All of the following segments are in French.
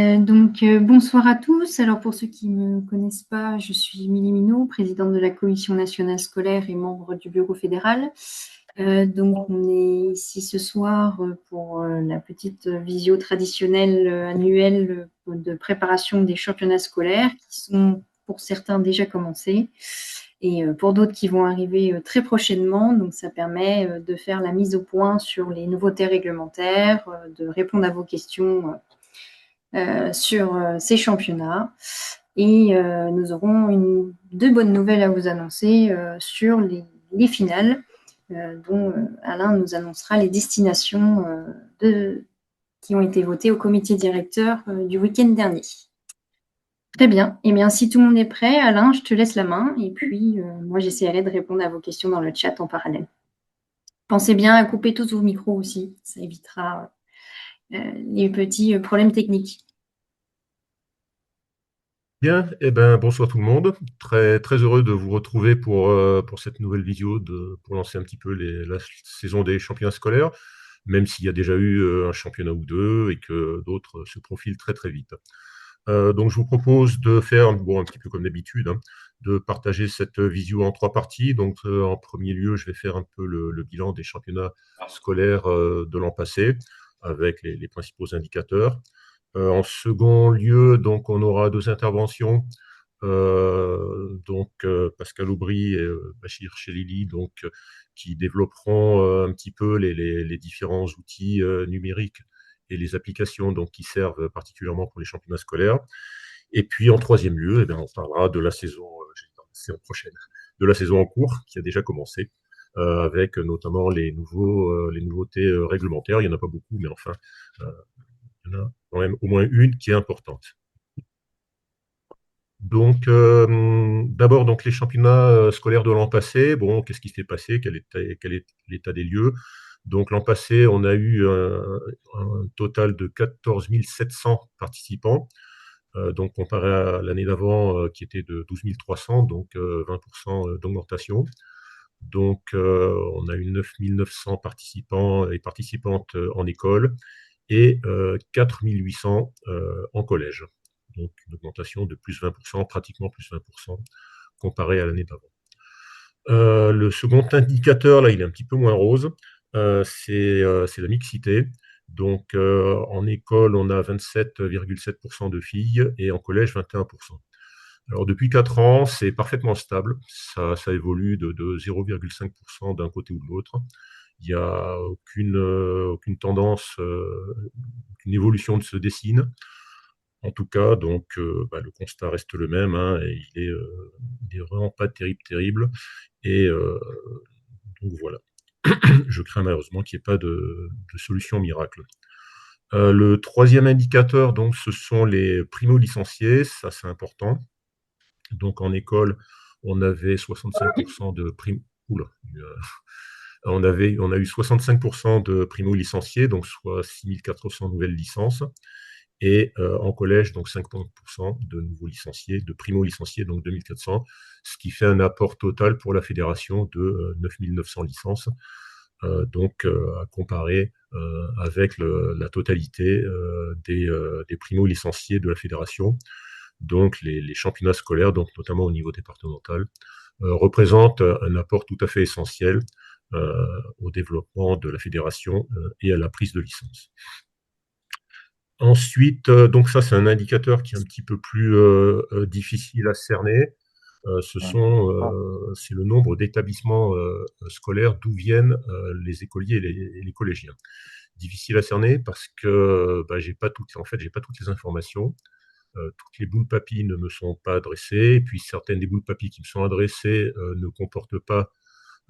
Bonsoir à tous. Alors, pour ceux qui ne me connaissent pas, je suis Émilie Minot, présidente de la Commission nationale scolaire et membre du bureau fédéral. On est ici ce soir pour la petite visio traditionnelle annuelle de préparation des championnats scolaires qui sont pour certains déjà commencés et pour d'autres qui vont arriver très prochainement. Donc, ça permet de faire la mise au point sur les nouveautés réglementaires, de répondre à vos questions sur ces championnats. Et nous aurons deux bonnes nouvelles à vous annoncer sur les finales, dont Alain nous annoncera les destinations qui ont été votées au comité directeur du week-end dernier. Très bien. Eh bien, si tout le monde est prêt, Alain, je te laisse la main. Et puis, moi, j'essaierai de répondre à vos questions dans le chat en parallèle. Pensez bien à couper tous vos micros aussi. Ça évitera les petits problèmes techniques. Bien, bonsoir tout le monde. Très, très heureux de vous retrouver pour cette nouvelle vidéo pour lancer un petit peu la saison des championnats scolaires, même s'il y a déjà eu un championnat ou deux et que d'autres se profilent très, très vite. Donc, je vous propose de faire, bon, un petit peu comme d'habitude, hein, de partager cette vidéo en trois parties. Donc, en premier lieu, je vais faire un peu le bilan des championnats scolaires de l'an passé avec les principaux indicateurs. En second lieu, donc, on aura deux interventions. Pascal Aubry et Bachir Chelili, qui développeront un petit peu les différents outils numériques et les applications qui servent particulièrement pour les championnats scolaires. Et puis en troisième lieu, on parlera de la saison prochaine, de la saison en cours qui a déjà commencé, avec notamment les nouveautés réglementaires. Il n'y en a pas beaucoup, mais enfin, il y en a quand même au moins une qui est importante. D'abord, les championnats scolaires de l'an passé. Bon, qu'est-ce qui s'est passé? Quel est l'état des lieux? Donc, l'an passé, on a eu un total de 14 700 participants. Comparé à l'année d'avant, qui était de 12 300, donc 20% d'augmentation. On a eu 9 900 participants et participantes en école et 4 800 en collège. Donc, une augmentation de plus 20%, pratiquement plus 20%, comparé à l'année d'avant. Le second indicateur, là, il est un petit peu moins rose, c'est la mixité. Donc, en école, on a 27,7% de filles et en collège, 21%. Alors, depuis 4 ans, c'est parfaitement stable. Ça évolue de 0,5% d'un côté ou de l'autre. Il n'y a aucune tendance, aucune évolution ne se dessine. En tout cas, le constat reste le même, hein, et il est vraiment pas terrible. Et donc voilà. Je crains malheureusement qu'il n'y ait pas de solution miracle. Le troisième indicateur, donc, ce sont les primo-licenciés. Ça, c'est important. Donc, en école, on avait 65% de primo. Oula, on a eu 65% de primo-licenciés, donc soit 6400 nouvelles licences. Et en collège, donc 50% de nouveaux licenciés, de primo-licenciés, donc 2400, ce qui fait un apport total pour la fédération de 9900 licences, à comparer avec la totalité des primo-licenciés de la fédération. Donc les championnats scolaires, donc notamment au niveau départemental, représentent un apport tout à fait essentiel au développement de la fédération et à la prise de licence. Ensuite, donc ça, c'est un indicateur qui est un petit peu plus difficile à cerner. C'est le nombre d'établissements scolaires d'où viennent les écoliers et les collégiens. Difficile à cerner parce que j'ai pas toutes les informations. Toutes les boules papier ne me sont pas adressées, et puis certaines des boules papier qui me sont adressées ne comportent pas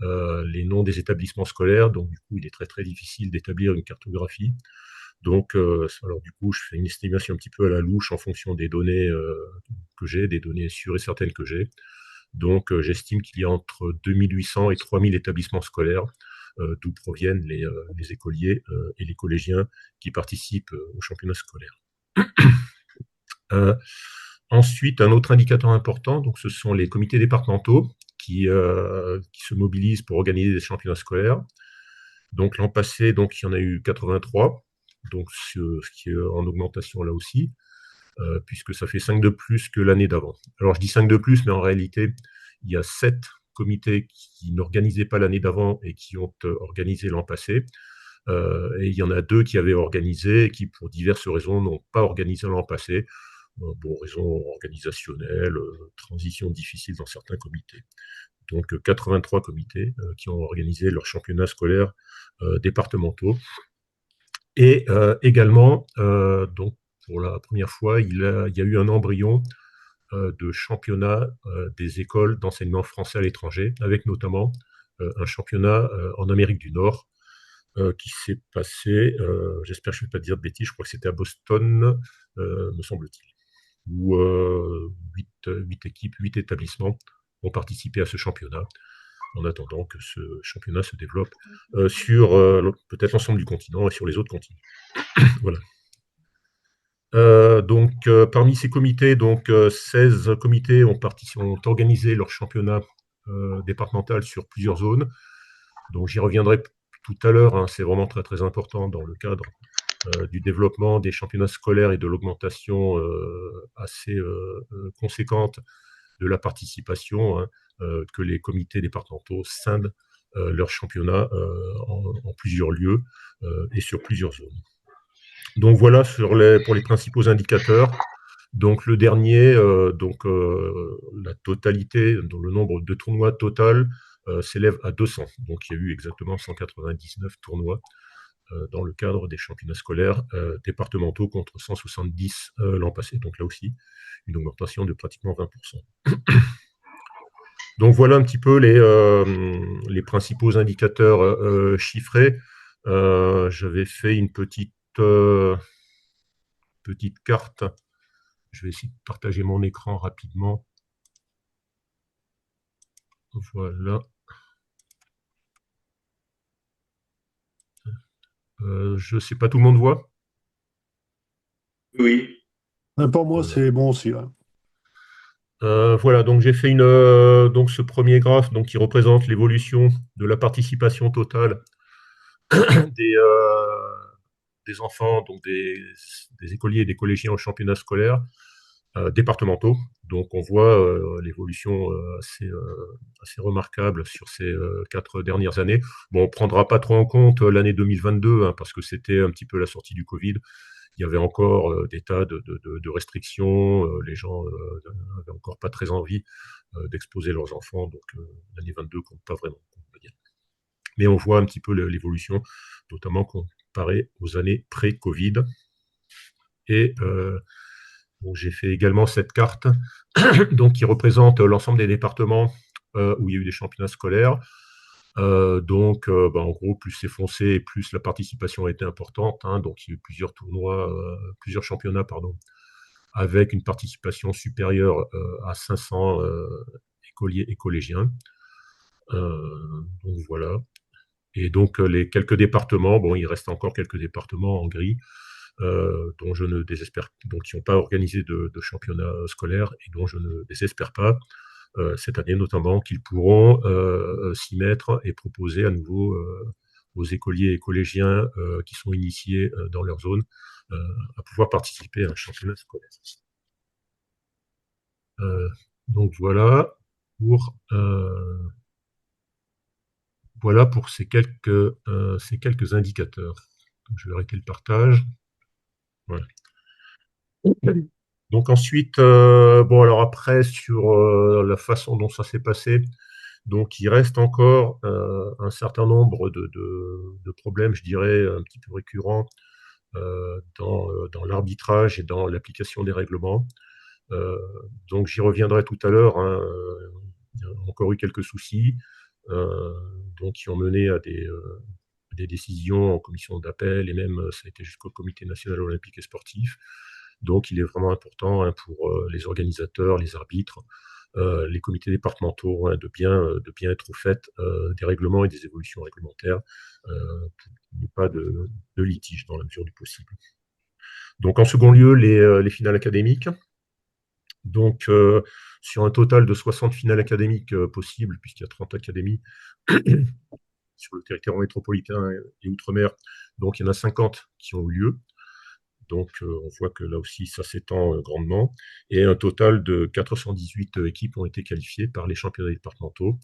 les noms des établissements scolaires, donc du coup, il est très très difficile d'établir une cartographie. Alors du coup, je fais une estimation un petit peu à la louche en fonction des données que j'ai, des données sûres et certaines que j'ai. Donc, j'estime qu'il y a entre 2800 et 3000 établissements scolaires, d'où proviennent les écoliers et les collégiens qui participent au championnat scolaire. Ensuite, un autre indicateur important, donc, ce sont les comités départementaux qui se mobilisent pour organiser des championnats scolaires. Donc, l'an passé, il y en a eu 83, donc ce qui est en augmentation là aussi. puisque ça fait 5 de plus que l'année d'avant. Alors je dis 5 de plus, mais en réalité, il y a 7 comités qui n'organisaient pas l'année d'avant et qui ont organisé l'an passé. Et il y en a 2 qui avaient organisé et qui, pour diverses raisons, n'ont pas organisé l'an passé. Bon, raisons organisationnelles, transition difficile dans certains comités. Donc 83 comités qui ont organisé leurs championnats scolaires départementaux. Et également, donc pour la première fois, il y a eu un embryon de championnat des écoles d'enseignement français à l'étranger, avec notamment un championnat en Amérique du Nord qui s'est passé, j'espère que je ne vais pas dire de bêtises, je crois que c'était à Boston, me semble-t-il, où 8 équipes, 8 établissements ont participé à ce championnat, en attendant que ce championnat se développe sur peut-être l'ensemble du continent et sur les autres continents. Voilà. Donc, parmi ces comités, 16 comités ont organisé leur championnat départemental sur plusieurs zones. Donc, j'y reviendrai tout à l'heure. Hein, c'est vraiment très très important dans le cadre du développement des championnats scolaires et de l'augmentation assez conséquente de la participation, hein, que les comités départementaux scindent leurs championnats en plusieurs lieux et sur plusieurs zones. Donc voilà pour les principaux indicateurs. Donc le dernier, la totalité, donc le nombre de tournois total s'élève à 200. Donc il y a eu exactement 199 tournois dans le cadre des championnats scolaires départementaux contre 170 l'an passé. Donc là aussi, une augmentation de pratiquement 20%. Donc voilà un petit peu les principaux indicateurs chiffrés. J'avais fait une petite carte. Je vais essayer de partager mon écran rapidement. Voilà. Je ne sais pas, tout le monde voit? Oui. Pour moi, Voilà. c'est bon aussi. Ouais. Voilà, donc j'ai fait donc ce premier graphe qui représente l'évolution de la participation totale des, des enfants, donc des écoliers et des collégiens aux championnats scolaires départementaux. Donc on voit l'évolution assez remarquable sur ces 4 dernières années. Bon, on ne prendra pas trop en compte l'année 2022, hein, parce que c'était un petit peu la sortie du Covid. Il y avait encore des tas de restrictions, les gens n'avaient encore pas très envie d'exposer leurs enfants, donc l'année 22 compte pas vraiment, on va dire. Mais on voit un petit peu l'évolution, notamment comparé aux années pré-Covid. Et bon, j'ai fait également cette carte donc, qui représente l'ensemble des départements où il y a eu des championnats scolaires. En gros, plus c'est foncé et plus la participation a été importante. Hein, donc, il y a eu plusieurs tournois, plusieurs championnats, pardon, avec une participation supérieure à 500 écoliers et collégiens. Donc voilà. Et donc les quelques départements, bon, il reste encore quelques départements en gris, dont je ne désespère, donc qui n'ont pas organisé de championnat scolaire et dont je ne désespère pas cette année notamment qu'ils pourront s'y mettre et proposer à nouveau aux écoliers et collégiens qui sont initiés dans leur zone à pouvoir participer à un championnat scolaire. Donc voilà pour ces quelques indicateurs. Donc, je vais arrêter le partage. Voilà. Donc ensuite, bon alors après sur la façon dont ça s'est passé, donc il reste encore un certain nombre de problèmes, je dirais, un petit peu récurrents dans l'arbitrage et dans l'application des règlements. Donc j'y reviendrai tout à l'heure. Hein, il y a encore eu quelques soucis donc qui ont mené à des décisions en commission d'appel et même ça a été jusqu'au Comité national olympique et sportif. Donc il est vraiment important pour les organisateurs, les arbitres, les comités départementaux de bien être au fait des règlements et des évolutions réglementaires pour qu'il n'y ait pas de litige dans la mesure du possible. Donc en second lieu, les finales académiques. Donc sur un total de 60 finales académiques possibles, puisqu'il y a 30 académies sur le territoire métropolitain et outre-mer, donc il y en a 50 qui ont eu lieu. Donc, on voit que là aussi, ça s'étend grandement. Et un total de 418 équipes ont été qualifiées par les championnats départementaux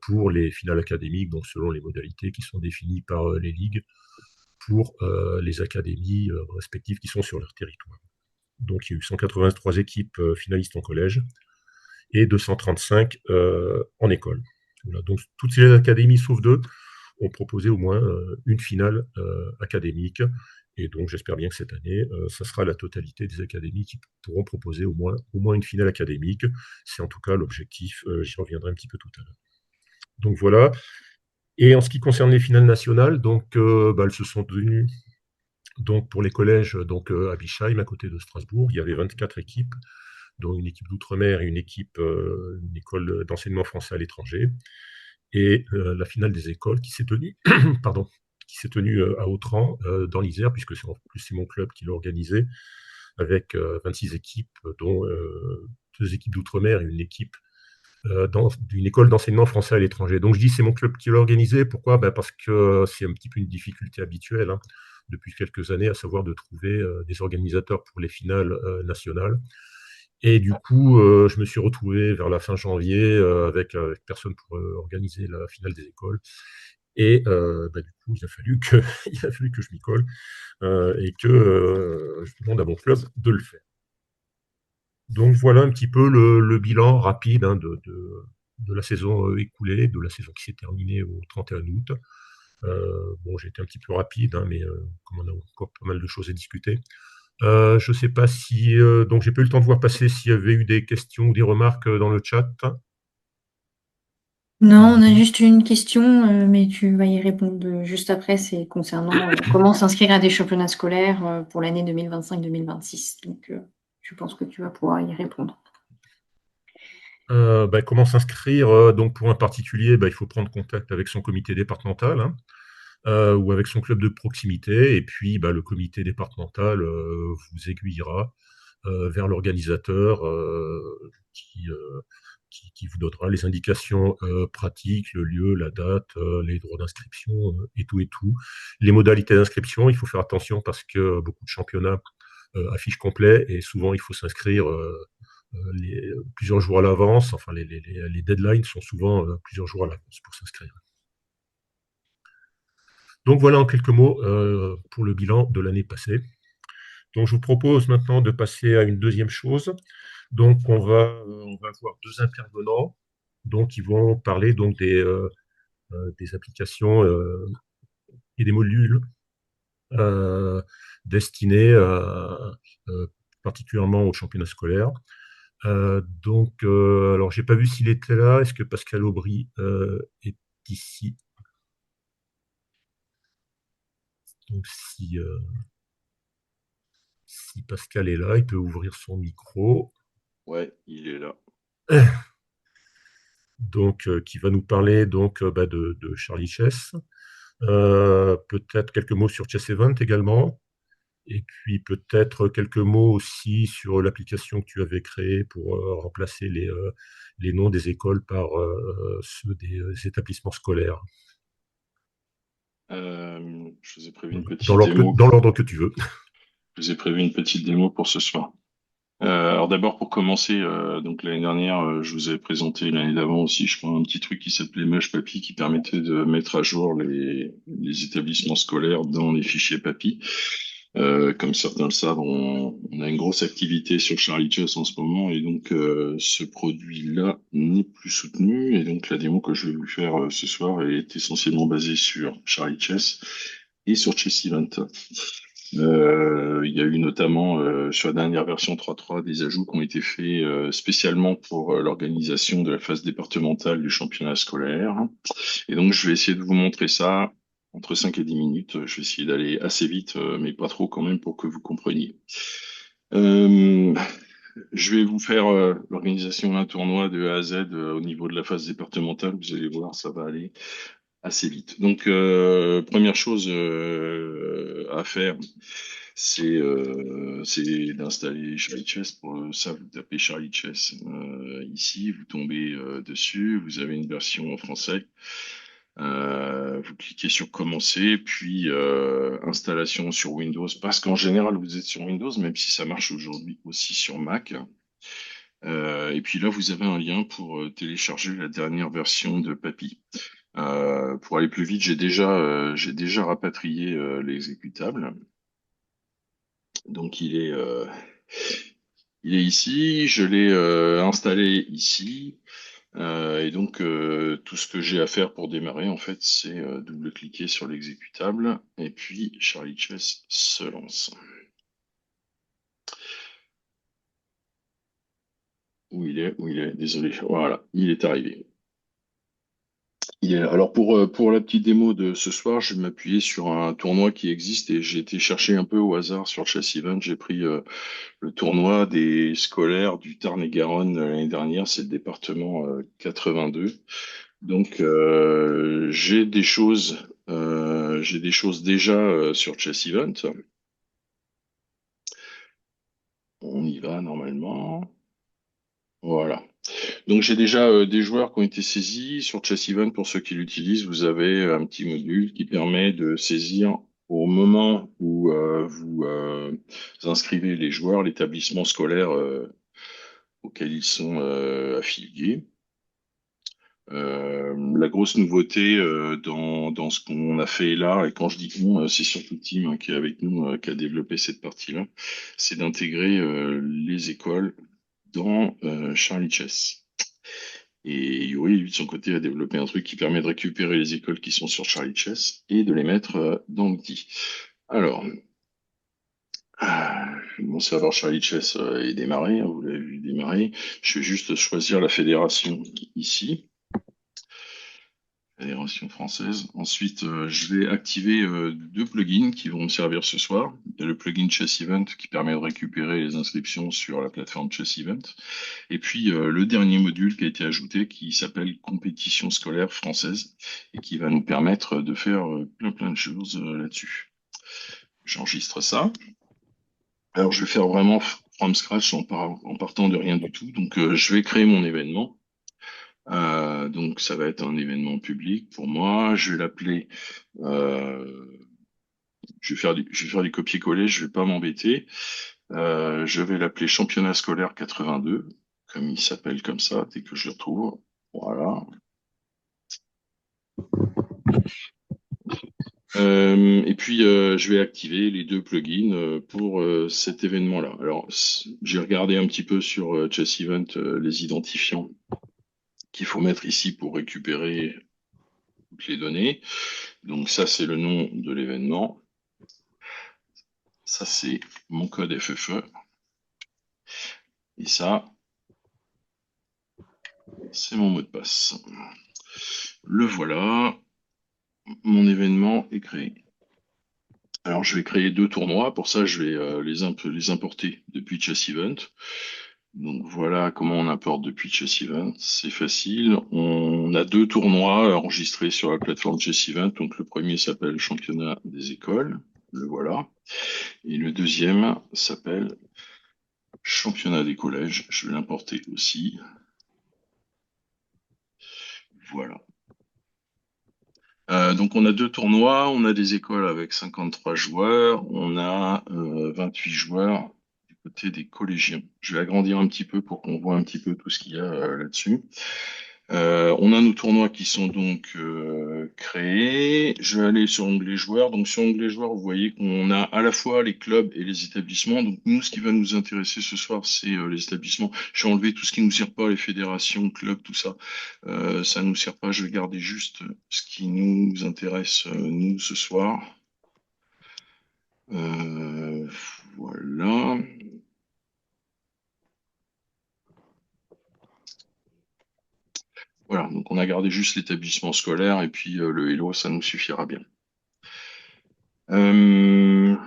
pour les finales académiques, donc selon les modalités qui sont définies par les ligues pour les académies respectives qui sont sur leur territoire. Donc, il y a eu 183 équipes finalistes en collège et 235 en école. Voilà, donc, toutes ces académies, sauf deux, ont proposé au moins une finale académique. Et donc, j'espère bien que cette année, ça sera la totalité des académies qui pourront proposer au moins une finale académique. C'est en tout cas l'objectif. J'y reviendrai un petit peu tout à l'heure. Donc voilà. Et en ce qui concerne les finales nationales, donc, elles se sont tenues donc, pour les collèges à Bischheim, à côté de Strasbourg. Il y avait 24 équipes, dont une équipe d'outre-mer et une école d'enseignement français à l'étranger. Et la finale des écoles qui s'est tenue, pardon, qui s'est tenue à Autran, dans l'Isère, puisque en plus c'est mon club qui l'a organisé, avec 26 équipes, dont deux équipes d'outre-mer et une équipe d'une école d'enseignement français à l'étranger. Donc je dis c'est mon club qui l'a organisé. Pourquoi? Parce que c'est un petit peu une difficulté habituelle depuis quelques années, à savoir de trouver des organisateurs pour les finales nationales. Et du coup, je me suis retrouvé vers la fin janvier avec personne pour organiser la finale des écoles. Et du coup, il a fallu que, il a fallu que je m'y colle et que je demande à mon club de le faire. Donc voilà un petit peu le bilan rapide de la saison écoulée, de la saison qui s'est terminée au 31 août. Bon, j'ai été un petit peu rapide, mais comme on a encore pas mal de choses à discuter. Je ne sais pas si donc j'ai pas eu le temps de voir passer s'il y avait eu des questions ou des remarques dans le chat. Non, on a juste une question, mais tu vas y répondre juste après. C'est concernant comment s'inscrire à des championnats scolaires pour l'année 2025-2026. Donc, je pense que tu vas pouvoir y répondre. Comment s'inscrire donc pour un particulier, il faut prendre contact avec son comité départemental ou avec son club de proximité. Et puis, le comité départemental vous aiguillera vers l'organisateur qui, euh, qui vous donnera les indications pratiques, le lieu, la date, les droits d'inscription et tout et tout. Les modalités d'inscription, il faut faire attention parce que beaucoup de championnats affichent complet et souvent il faut s'inscrire plusieurs jours à l'avance. Enfin, les deadlines sont souvent plusieurs jours à l'avance pour s'inscrire. Donc voilà en quelques mots pour le bilan de l'année passée. Donc je vous propose maintenant de passer à une deuxième chose. Donc on va avoir deux intervenants qui vont parler des applications et des modules euh, destinés euh, particulièrement aux championnats scolaires. Alors j'ai pas vu s'il était là. Est-ce que Pascal Aubry est ici? Donc si Pascal est là, il peut ouvrir son micro. Ouais, il est là. Donc qui va nous parler de Charlie Chess. Peut-être quelques mots sur Chess Event également. Et puis peut-être quelques mots aussi sur l'application que tu avais créée pour remplacer les noms des écoles par ceux des établissements scolaires. Je vous ai prévu une Voilà. petite démo. Dans l'ordre que tu veux. Je vous ai prévu une petite démo pour ce soir. Alors d'abord pour commencer, donc l'année dernière, je vous avais présenté l'année d'avant aussi, je crois, un petit truc qui s'appelait Mage Papy qui permettait de mettre à jour les établissements scolaires dans les fichiers Papy. Comme certains le savent, on a une grosse activité sur Charlie Chess en ce moment et donc ce produit-là n'est plus soutenu et donc la démo que je vais vous faire ce soir est essentiellement basée sur Charlie Chess et sur Chess Event. Il y a eu notamment sur la dernière version 3.3 des ajouts qui ont été faits spécialement pour l'organisation de la phase départementale du championnat scolaire. Et donc je vais essayer de vous montrer ça entre 5 et 10 minutes. Je vais essayer d'aller assez vite, mais pas trop quand même pour que vous compreniez. Je vais vous faire l'organisation d'un tournoi de A à Z au niveau de la phase départementale. Vous allez voir, ça va aller assez vite. Donc, première chose à faire, c'est d'installer Charlie Chess. Pour ça, vous tapez Charlie Chess ici, vous tombez dessus. Vous avez une version en français. Vous cliquez sur commencer, puis installation sur Windows, parce qu'en général vous êtes sur Windows, même si ça marche aujourd'hui aussi sur Mac. Et puis là, vous avez un lien pour télécharger la dernière version de Papy. Pour aller plus vite, j'ai déjà rapatrié l'exécutable. Donc il est ici, je l'ai installé ici. Et donc tout ce que j'ai à faire pour démarrer, en fait, c'est double-cliquer sur l'exécutable et puis Charlie Chess se lance. Où il est, désolé. Voilà, il est arrivé. Alors pour la petite démo de ce soir, je vais m'appuyer sur un tournoi qui existe et j'ai été chercher un peu au hasard sur Chess Event. J'ai pris le tournoi des scolaires du Tarn-et-Garonne l'année dernière, c'est le département 82. Donc j'ai des choses déjà sur Chess Event. On y va normalement. Voilà. Donc j'ai déjà des joueurs qui ont été saisis sur Chess Event. Pour ceux qui l'utilisent, vous avez un petit module qui permet de saisir au moment où vous inscrivez les joueurs, l'établissement scolaire auquel ils sont affiliés. La grosse nouveauté dans ce qu'on a fait là, et quand je dis qu'on, c'est surtout Tim qui est avec nous, qui a développé cette partie-là, c'est d'intégrer les écoles dans Charlie Chess. Et Yuri, lui, de son côté, a développé un truc qui permet de récupérer les écoles qui sont sur Charlie Chess et de les mettre dans l'outil. Alors, mon serveur Charlie Chess est démarré, hein, vous l'avez vu démarrer. Je vais juste choisir la fédération ici. Fédération française. Ensuite, je vais activer deux plugins qui vont me servir ce soir. Il y a le plugin Chess Event qui permet de récupérer les inscriptions sur la plateforme Chess Event. Et puis le dernier module qui a été ajouté qui s'appelle Compétition scolaire française et qui va nous permettre de faire plein de choses là-dessus. J'enregistre ça. Alors je vais faire vraiment from scratch en partant de rien du tout. Donc je vais créer mon événement. Donc ça va être un événement public pour moi. Je vais l'appeler. Je vais faire du copier-coller. Je vais pas m'embêter. Je vais l'appeler Championnat scolaire 82, comme il s'appelle comme ça dès que je le retrouve. Voilà. Et puis je vais activer les deux plugins pour cet événement-là. Alors j'ai regardé un petit peu sur Chess Event les identifiants qu'il faut mettre ici pour récupérer toutes les données. Donc ça, c'est le nom de l'événement. Ça, c'est mon code FFE. Et ça, c'est mon mot de passe. Le voilà. Mon événement est créé. Alors, je vais créer deux tournois. Pour ça, je vais les importer depuis Chess Event. Donc, voilà comment on importe depuis Chess Event. C'est facile. On a deux tournois enregistrés sur la plateforme Chess Event. Donc, le premier s'appelle Championnat des écoles. Le voilà. Et le deuxième s'appelle Championnat des collèges. Je vais l'importer aussi. Voilà. Donc on a deux tournois, on a des écoles avec 53 joueurs, on a 28 joueurs du côté des collégiens. Je vais agrandir un petit peu pour qu'on voit un petit peu tout ce qu'il y a là-dessus. On a nos tournois qui sont donc créés. Je vais aller sur onglet joueurs. Donc sur onglet joueurs, vous voyez qu'on a à la fois les clubs et les établissements. Donc nous, ce qui va nous intéresser ce soir, c'est les établissements. Je vais enlever tout ce qui nous sert pas, les fédérations, clubs, tout ça. Ça nous sert pas. Je vais garder juste ce qui nous intéresse nous ce soir. Voilà. Voilà, donc on a gardé juste l'établissement scolaire et puis le Hello, ça nous suffira bien. On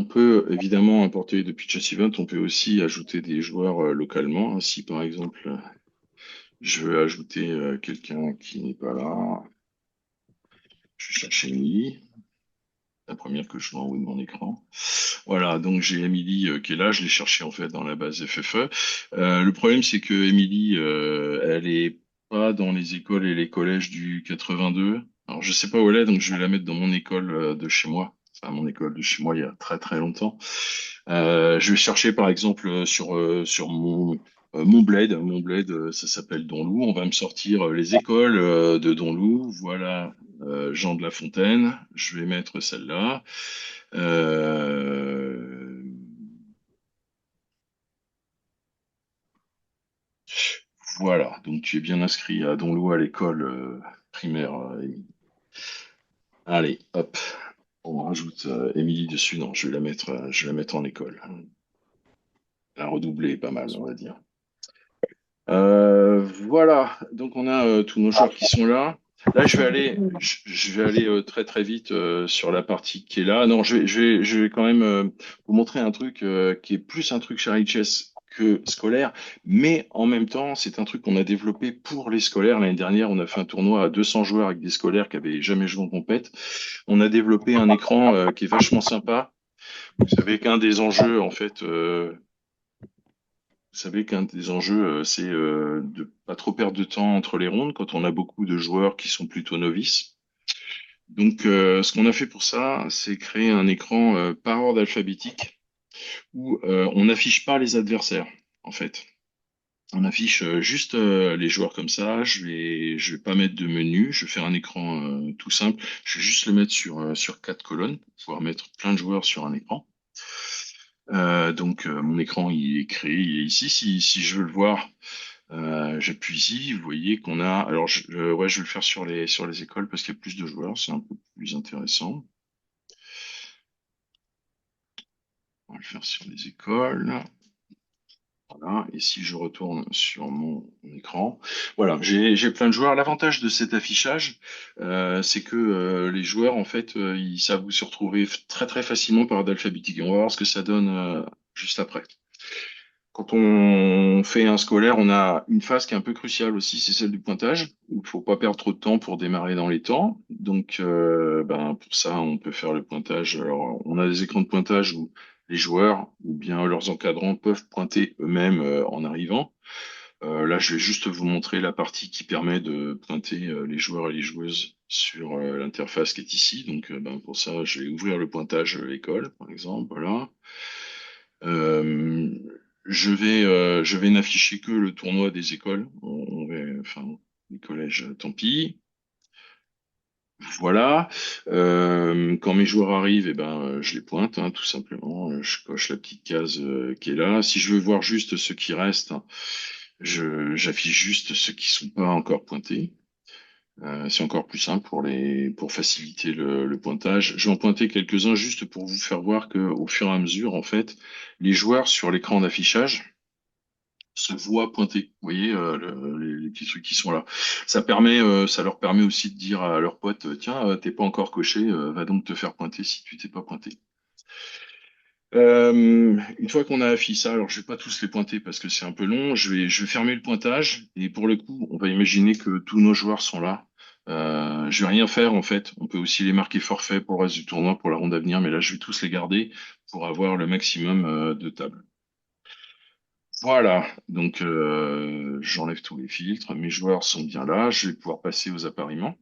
peut évidemment importer depuis Chess Event, on peut aussi ajouter des joueurs localement. Si par exemple, je veux ajouter quelqu'un qui n'est pas là, je vais chercher Emily, la première que je vois en haut de mon écran. Voilà, donc j'ai Emily qui est là, je l'ai cherché en fait dans la base FFE. Le problème c'est que Emily, elle est pas dans les écoles et les collèges du 82. Alors, je sais pas où elle est, donc je vais la mettre dans mon école de chez moi. Enfin, mon école de chez moi il y a très très longtemps. Je vais chercher par exemple sur mon bled. Mon bled, ça s'appelle Donlou. On va me sortir les écoles de Donlou. Voilà, Jean de La Fontaine. Je vais mettre celle-là. Euh, voilà, donc tu es bien inscrit à Donlou à l'école primaire, Émilie. Allez, hop, on rajoute Émilie dessus. Non, je vais la mettre en école. La redoubler est pas mal, on va dire. Voilà, donc on a tous nos joueurs qui sont là. Là, je vais aller très très vite sur la partie qui est là. Non, je vais quand même vous montrer un truc qui est plus un truc Charlie Chess que scolaire, mais en même temps, c'est un truc qu'on a développé pour les scolaires. L'année dernière, on a fait un tournoi à 200 joueurs avec des scolaires qui avaient jamais joué en compète. On a développé un écran qui est vachement sympa. Vous savez qu'un des enjeux, en fait, vous savez qu'un des enjeux, c'est de pas trop perdre de temps entre les rondes quand on a beaucoup de joueurs qui sont plutôt novices. Donc, ce qu'on a fait pour ça, c'est créer un écran par ordre alphabétique où on n'affiche pas les adversaires, en fait. On affiche juste les joueurs comme ça. Je vais pas mettre de menu. Je vais faire un écran tout simple. Je vais juste le mettre sur 4 colonnes pour pouvoir mettre plein de joueurs sur un écran. Donc, mon écran il est créé, il est ici. Si je veux le voir, j'appuie ici, vous voyez qu'on a. Alors, ouais, je vais le faire sur les écoles parce qu'il y a plus de joueurs, c'est un peu plus intéressant. On va le faire sur les écoles. Voilà. Et si je retourne sur mon écran, voilà, j'ai plein de joueurs. L'avantage de cet affichage, c'est que les joueurs, en fait, ils savent où se retrouver très très facilement par ordre alphabétique. Et on va voir ce que ça donne juste après. Quand on fait un scolaire, on a une phase qui est un peu cruciale aussi, c'est celle du pointage, où il faut pas perdre trop de temps pour démarrer dans les temps. Donc, ben, pour ça, on peut faire le pointage. Alors, on a des écrans de pointage où les joueurs ou bien leurs encadrants peuvent pointer eux-mêmes en arrivant. Là, je vais juste vous montrer la partie qui permet de pointer les joueurs et les joueuses sur l'interface qui est ici. Donc, ben, pour ça, je vais ouvrir le pointage école, par exemple. Voilà. Euh, je vais n'afficher que le tournoi des écoles. Enfin, les collèges, tant pis. Voilà. Quand mes joueurs arrivent, eh ben, je les pointe, hein, tout simplement. Je coche la petite case qui est là. Si je veux voir juste ceux qui restent, hein, j'affiche juste ceux qui sont pas encore pointés. C'est encore plus simple pour faciliter le pointage. Je vais en pointer quelques-uns juste pour vous faire voir que, au fur et à mesure, en fait, les joueurs sur l'écran d'affichage se voient pointer. Vous voyez, les petits trucs qui sont là. Ça leur permet aussi de dire à leurs potes, tiens, t'es pas encore coché, va donc te faire pointer si tu t'es pas pointé. Une fois qu'on a affiché ça, alors je vais pas tous les pointer parce que c'est un peu long, je vais fermer le pointage et pour le coup, on va imaginer que tous nos joueurs sont là. Je vais rien faire en fait. On peut aussi les marquer forfait pour le reste du tournoi pour la ronde à venir, mais là je vais tous les garder pour avoir le maximum de tables. Voilà, donc j'enlève tous les filtres, mes joueurs sont bien là, je vais pouvoir passer aux appariements.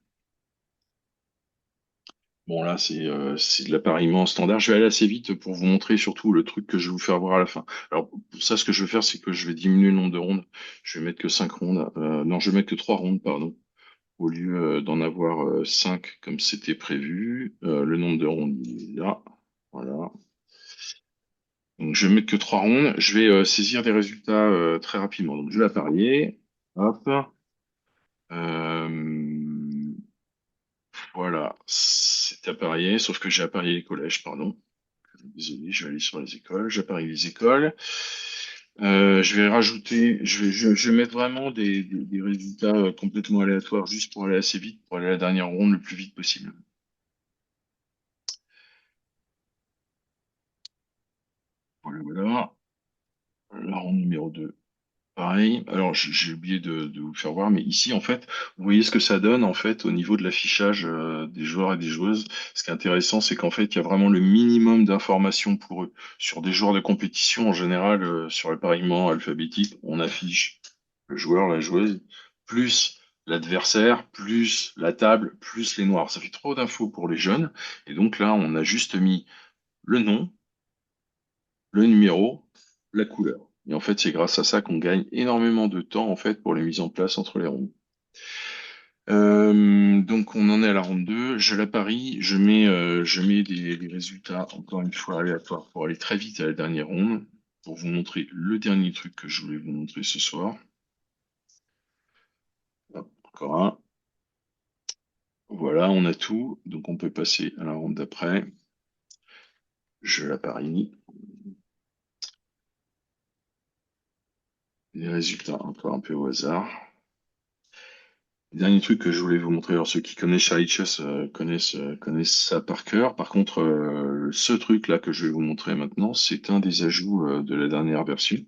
Bon, là, c'est de l'appariement standard. Je vais aller assez vite pour vous montrer surtout le truc que je vais vous faire voir à la fin. Alors, pour ça, ce que je vais faire, c'est que je vais diminuer le nombre de rondes. Je vais mettre que 5 rondes. Non, je vais mettre que 3 rondes, pardon. Au lieu d'en avoir 5 comme c'était prévu. Le nombre de rondes, il est là. Voilà. Donc, je vais mettre que 3 rondes. Je vais saisir des résultats très rapidement. Donc, je vais apparier. Hop. Euh, voilà. C'est apparié, sauf que j'ai apparié les collèges, pardon. Désolé, je vais aller sur les écoles. J'appareille les écoles. Je vais rajouter, je vais mettre vraiment des résultats complètement aléatoires juste pour aller assez vite, pour aller à la dernière ronde le plus vite possible. Voilà, voilà. La ronde numéro 2. Pareil. Alors, j'ai oublié de vous faire voir, mais ici, en fait, vous voyez ce que ça donne, en fait, au niveau de l'affichage des joueurs et des joueuses. Ce qui est intéressant, c'est qu'en fait, il y a vraiment le minimum d'informations pour eux. Sur des joueurs de compétition, en général, sur le pariement alphabétique, on affiche le joueur, la joueuse, plus l'adversaire, plus la table, plus les noirs. Ça fait trop d'infos pour les jeunes. Et donc là, on a juste mis le nom, le numéro, la couleur. Et en fait, c'est grâce à ça qu'on gagne énormément de temps en fait pour les mises en place entre les rondes. Donc on en est à la ronde 2. Je la parie, je mets des résultats encore une fois aléatoires pour aller très vite à la dernière ronde, pour vous montrer le dernier truc que je voulais vous montrer ce soir. Hop, encore un. Voilà, on a tout. Donc on peut passer à la ronde d'après. Je la parie. Les résultats encore un peu au hasard. Dernier truc que je voulais vous montrer, alors ceux qui connaissent Charlie Chess connaissent ça par cœur. Par contre, ce truc-là que je vais vous montrer maintenant, c'est un des ajouts de la dernière version.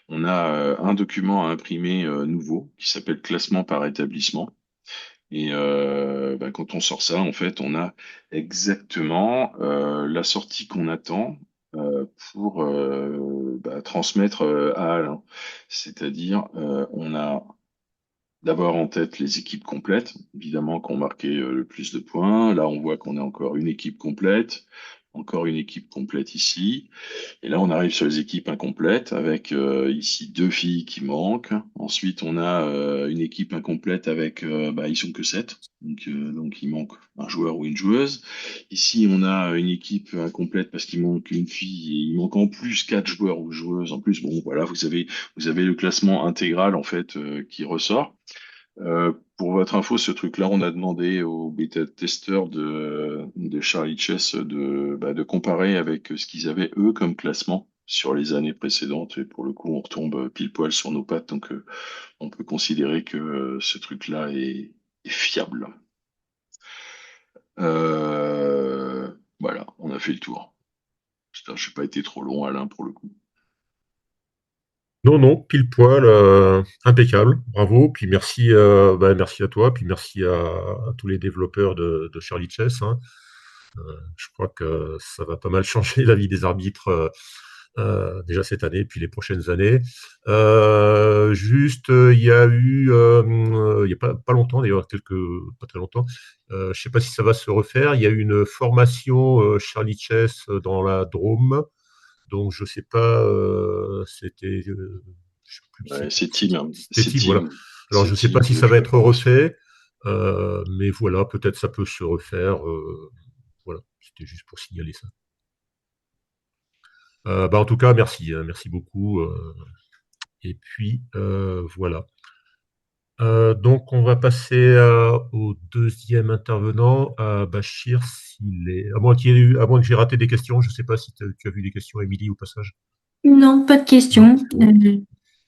On a un document à imprimer nouveau qui s'appelle classement par établissement. Et quand on sort ça, en fait, on a exactement la sortie qu'on attend pour transmettre à Alain. C'est-à-dire, on a d'abord en tête les équipes complètes, évidemment, qui ont marqué le plus de points. Là, on voit qu'on est encore une équipe complète, encore une équipe complète ici. Et là, on arrive sur les équipes incomplètes avec ici deux filles qui manquent. Ensuite, on a une équipe incomplète avec, ils sont que sept. Donc, il manque un joueur ou une joueuse. Ici, on a une équipe incomplète parce qu'il manque une fille et il manque en plus quatre joueurs ou joueuses. En plus, bon, voilà, vous avez le classement intégral en fait qui ressort. Pour votre info, ce truc-là, on a demandé aux bêta-testeurs de Charlie Chess de comparer avec ce qu'ils avaient eux comme classement sur les années précédentes. Et pour le coup, on retombe pile poil sur nos pattes. Donc, on peut considérer que ce truc-là est fiable. Voilà, on a fait le tour. J'espère que je n'ai pas été trop long, Alain, pour le coup. Non, non, pile poil, impeccable, bravo. Puis merci, merci à toi, puis merci à tous les développeurs de Charlie Chess, hein. Je crois que ça va pas mal changer la vie des arbitres déjà cette année, puis les prochaines années. Juste, il y a eu, il n'y a pas longtemps, d'ailleurs, pas très longtemps, je ne sais pas si ça va se refaire, il y a eu une formation Charlie Chess dans la Drôme. Donc, je sais pas, je sais plus, Ouais, c'est team, hein. c'était C'est Team, voilà. team. Alors, C'est je sais pas team si qui a ça va fait la être formation. refait, mais voilà, peut-être ça peut se refaire. Voilà, c'était juste pour signaler ça. En tout cas, merci, hein, merci beaucoup. Et puis, voilà. Donc, on va passer au deuxième intervenant, à Bachir, à moins que j'ai raté des questions. Je ne sais pas si tu as vu des questions, Émilie, au passage. Non, pas de Non, questions. c'est bon.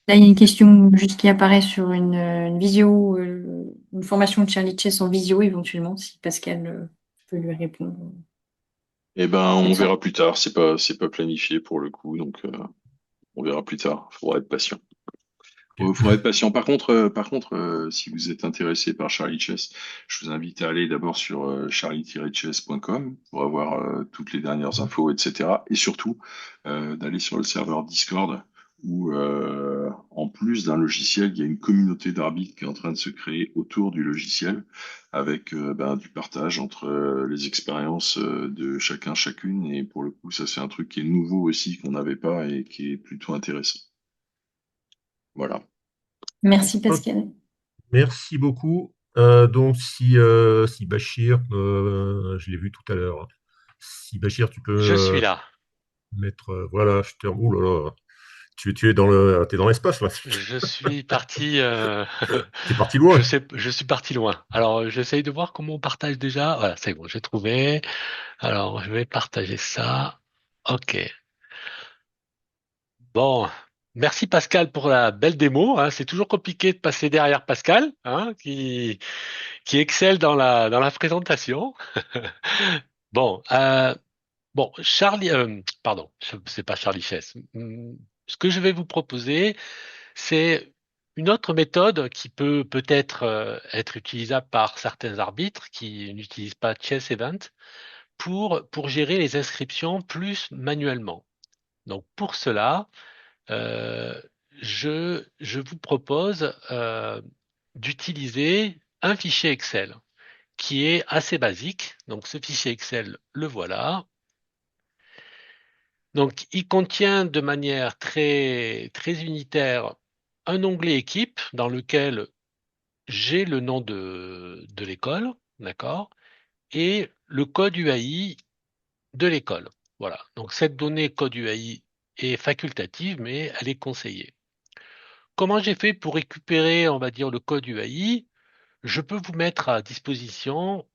Là, il y a une question juste qui apparaît sur une visio, une formation de Charlie Chess en visio éventuellement, si Pascal peut lui répondre. Eh ben, Peut-être on ça. verra plus tard. C'est pas planifié pour le coup, donc on verra plus tard. Il faudra être patient. Ok. Faudra être patient. Par contre, si vous êtes intéressé par Charlie Chess, je vous invite à aller d'abord sur charlie-chess.com pour avoir toutes les dernières infos, etc. Et surtout d'aller sur le serveur Discord où, en plus d'un logiciel, il y a une communauté d'arbitres qui est en train de se créer autour du logiciel avec du partage entre les expériences de chacun, chacune. Et pour le coup, ça c'est un truc qui est nouveau aussi, qu'on n'avait pas et qui est plutôt intéressant. Voilà. Merci Ok, Pascal. merci beaucoup. Donc, si Bachir, je l'ai vu tout à l'heure, hein. Si Bachir, tu peux Je suis là. mettre, voilà, ouh là là, t'es dans l'espace là. Je suis parti. T'es parti loin. Je suis parti loin. Alors, j'essaye de voir comment on partage déjà. Voilà, c'est bon, j'ai trouvé. Alors, je vais partager ça. Ok. Bon. Merci Pascal pour la belle démo, hein. C'est toujours compliqué de passer derrière Pascal, hein, qui excelle dans la présentation. Bon, Charlie, pardon, c'est pas Charlie Chess. Ce que je vais vous proposer, c'est une autre méthode qui peut-être être utilisable par certains arbitres qui n'utilisent pas Chess Event pour gérer les inscriptions plus manuellement. Donc pour cela, euh, je vous propose d'utiliser un fichier Excel qui est assez basique. Donc ce fichier Excel, le voilà. Donc il contient de manière très unitaire un onglet équipe dans lequel j'ai le nom de l'école, d'accord, et le code UAI de l'école. Voilà. Donc cette donnée code UAI est facultative, mais elle est conseillée. Comment j'ai fait pour récupérer, on va dire, le code UAI? Je peux vous mettre à disposition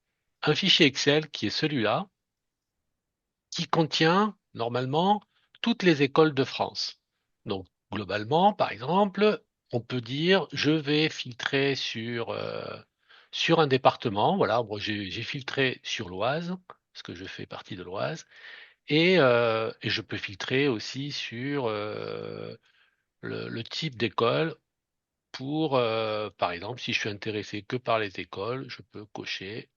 un fichier Excel qui est celui-là, qui contient normalement toutes les écoles de France. Donc globalement, par exemple, on peut dire je vais filtrer sur un département. Voilà, bon, j'ai filtré sur l'Oise, parce que je fais partie de l'Oise, et je peux filtrer aussi sur le type d'école pour, par exemple, si je suis intéressé que par les écoles, je peux cocher.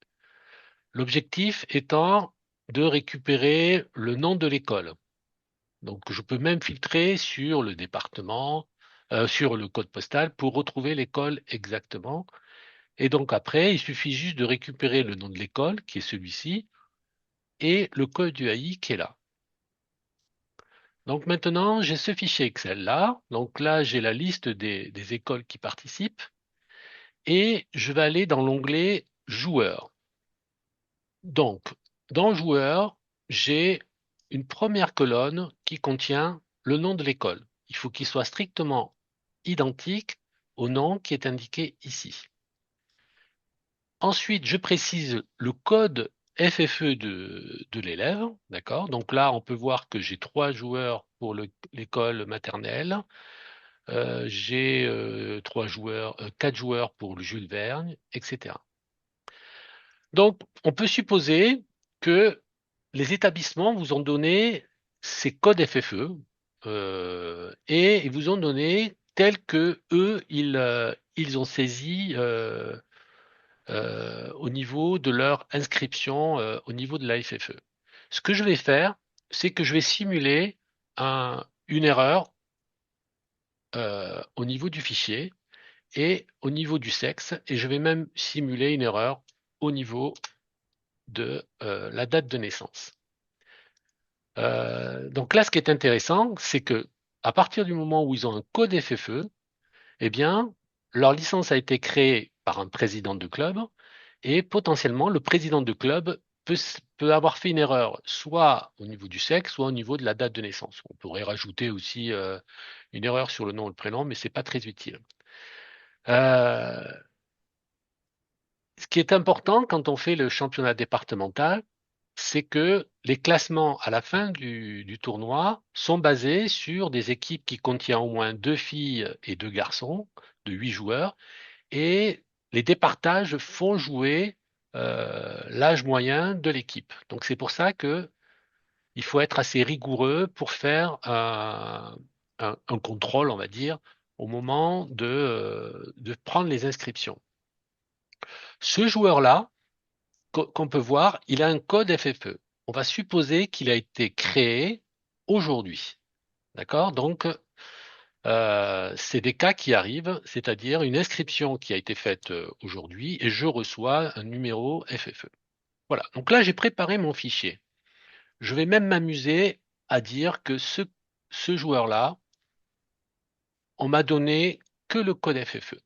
L'objectif étant de récupérer le nom de l'école. Donc, je peux même filtrer sur le département, sur le code postal pour retrouver l'école exactement. Et donc après, il suffit juste de récupérer le nom de l'école, qui est celui-ci, et le code UAI qui est là. Donc maintenant, j'ai ce fichier Excel là. Donc là, j'ai la liste des écoles qui participent et je vais aller dans l'onglet Joueurs. Donc, dans Joueurs, j'ai une première colonne qui contient le nom de l'école. Il faut qu'il soit strictement identique au nom qui est indiqué ici. Ensuite, je précise le code FFE de l'élève, d'accord? Donc là, on peut voir que j'ai 3 joueurs pour l'école maternelle, j'ai 4 joueurs pour le Jules Verne, etc. Donc, on peut supposer que les établissements vous ont donné ces codes FFE et ils vous ont donné tels que eux ils ont saisi au niveau de leur inscription au niveau de la FFE. Ce que je vais faire, c'est que je vais simuler une erreur au niveau du fichier et au niveau du sexe, et je vais même simuler une erreur au niveau de la date de naissance. Donc là, ce qui est intéressant, c'est que à partir du moment où ils ont un code FFE, eh bien, leur licence a été créée par un président de club et potentiellement le président de club peut avoir fait une erreur, soit au niveau du sexe, soit au niveau de la date de naissance. On pourrait rajouter aussi une erreur sur le nom et le prénom, mais c'est pas très utile. Euh, Ce qui est important quand on fait le championnat départemental, c'est que les classements à la fin du tournoi sont basés sur des équipes qui contiennent au moins 2 filles et 2 garçons, de 8 joueurs, et les départages font jouer l'âge moyen de l'équipe. Donc c'est pour ça que il faut être assez rigoureux pour faire un contrôle, on va dire, au moment de prendre les inscriptions. Ce joueur-là, qu'on peut voir, il a un code FFE. On va supposer qu'il a été créé aujourd'hui. D'accord? Donc, c'est des cas qui arrivent, c'est-à-dire une inscription qui a été faite aujourd'hui et je reçois un numéro FFE. Voilà. Donc là, j'ai préparé mon fichier. Je vais même m'amuser à dire que ce joueur-là, on m'a donné que le code FFE.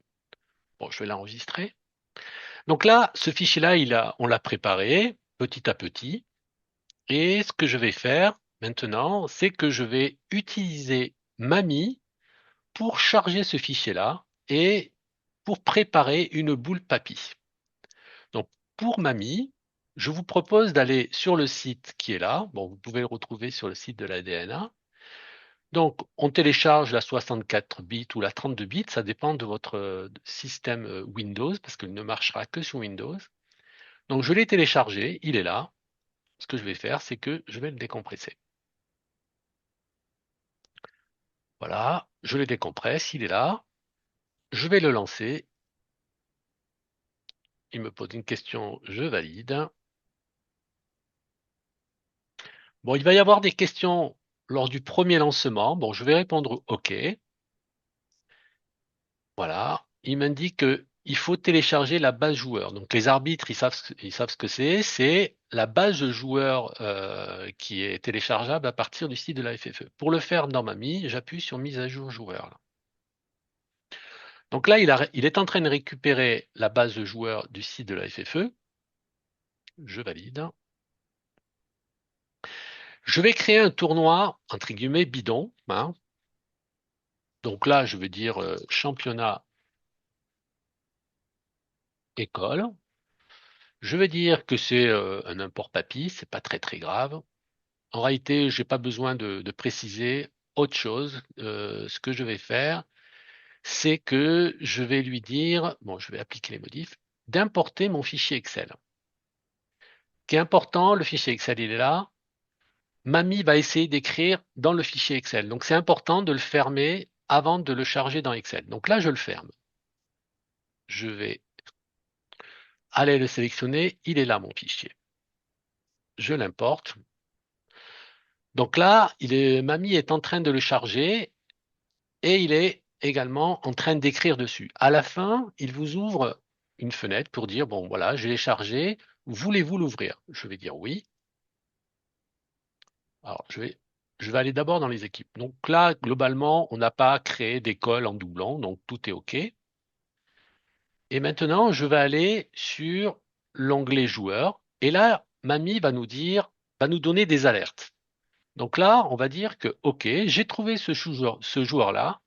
Bon, je vais l'enregistrer. Donc là, ce fichier-là, on l'a préparé petit à petit. Et ce que je vais faire maintenant, c'est que je vais utiliser Mami pour charger ce fichier-là et pour préparer une boule papy. Donc pour Mami, je vous propose d'aller sur le site qui est là. Bon, vous pouvez le retrouver sur le site de la DNA. Donc on télécharge la 64 bits ou la 32 bits, ça dépend de votre système Windows, parce qu'il ne marchera que sur Windows. Donc je l'ai téléchargé, il est là. Ce que je vais faire, c'est que je vais le décompresser. Voilà, je le décompresse, il est là. Je vais le lancer. Il me pose une question, je valide. Bon, il va y avoir des questions lors du premier lancement. Bon, je vais répondre OK. Voilà. Il m'indique il faut télécharger la base joueur. Donc les arbitres, ils savent ce que c'est. C'est la base de joueur qui est téléchargeable à partir du site de la FFE. Pour le faire dans Mamie, j'appuie sur mise à jour joueur. Là. Donc là, il est en train de récupérer la base de joueur du site de la FFE. Je valide. Je vais créer un tournoi, entre guillemets, bidon. Hein. Donc là, je vais dire championnat école. Je vais dire que c'est un import papy, c'est pas très très grave. En réalité, j'ai pas besoin de préciser autre chose. Ce que je vais faire, c'est que je vais lui dire, bon, je vais appliquer les modifs, d'importer mon fichier Excel. Ce qui est important, le fichier Excel, il est là. Mamie va essayer d'écrire dans le fichier Excel. Donc, c'est important de le fermer avant de le charger dans Excel. Donc là, je le ferme. Je vais aller le sélectionner. Il est là, mon fichier. Je l'importe. Donc là, Mamie est en train de le charger et il est également en train d'écrire dessus. À la fin, il vous ouvre une fenêtre pour dire, bon voilà, je l'ai chargé, voulez-vous l'ouvrir? Je vais dire oui. Alors, je vais aller d'abord dans les équipes. Donc là, globalement, on n'a pas créé d'école en doublon, donc tout est OK. Et maintenant, je vais aller sur l'onglet joueur. Et là, Mamie va va nous donner des alertes. Donc là, on va dire que, OK, j'ai trouvé ce joueur-là,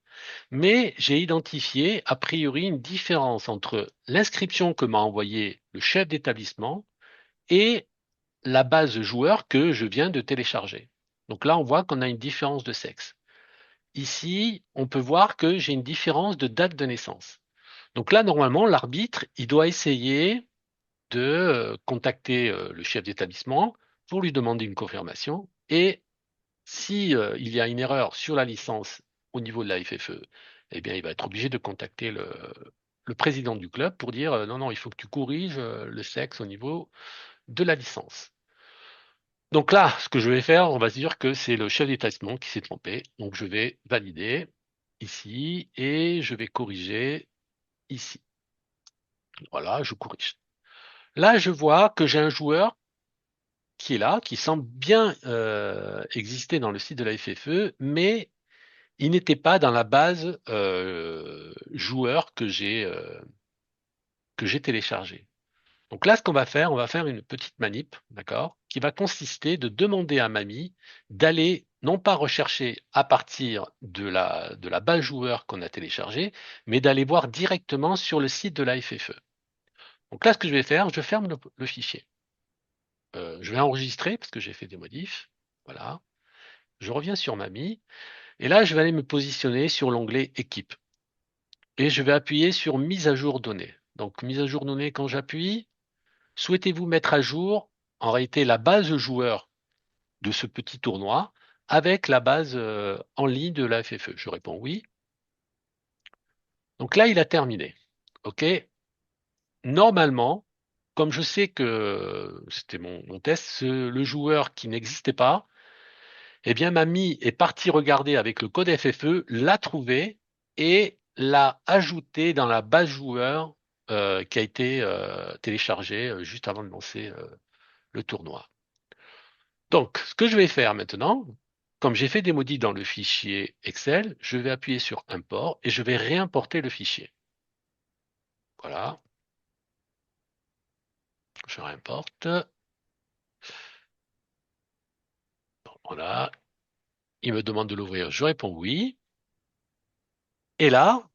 mais j'ai identifié a priori une différence entre l'inscription que m'a envoyé le chef d'établissement et la base joueur que je viens de télécharger. Donc là, on voit qu'on a une différence de sexe. Ici, on peut voir que j'ai une différence de date de naissance. Donc là, normalement, l'arbitre, il doit essayer de contacter le chef d'établissement pour lui demander une confirmation. Et si il y a une erreur sur la licence au niveau de la FFE, eh bien, il va être obligé de contacter le président du club pour dire non, non, il faut que tu corriges le sexe au niveau de la licence. Donc là, ce que je vais faire, on va se dire que c'est le chef d'établissement qui s'est trompé. Donc je vais valider ici et je vais corriger ici. Voilà, je corrige. Là, je vois que j'ai un joueur qui est là, qui semble bien exister dans le site de la FFE, mais il n'était pas dans la base joueur que j'ai téléchargé. Donc là, ce qu'on va faire, on va faire une petite manip, d'accord, qui va consister de demander à Mamie d'aller non pas rechercher à partir de la base joueur qu'on a téléchargée, mais d'aller voir directement sur le site de la FFE. Donc là, ce que je vais faire, je ferme le fichier. Je vais enregistrer parce que j'ai fait des modifs. Voilà. Je reviens sur Mamie. Et là, je vais aller me positionner sur l'onglet équipe. Et je vais appuyer sur mise à jour données. Donc, mise à jour données, quand j'appuie, souhaitez-vous mettre à jour, en réalité, la base joueur de ce petit tournoi avec la base en ligne de la FFE? Je réponds oui. Donc là, il a terminé. OK. Normalement, comme je sais que c'était mon test, le joueur qui n'existait pas, eh bien, Mamie est partie regarder avec le code FFE, l'a trouvé et l'a ajouté dans la base joueur qui a été téléchargée juste avant de lancer le tournoi. Donc, ce que je vais faire maintenant, comme j'ai fait des modifs dans le fichier Excel, je vais appuyer sur Import et je vais réimporter le fichier. Voilà. Je réimporte. Voilà. Il me demande de l'ouvrir. Je réponds oui. Et là,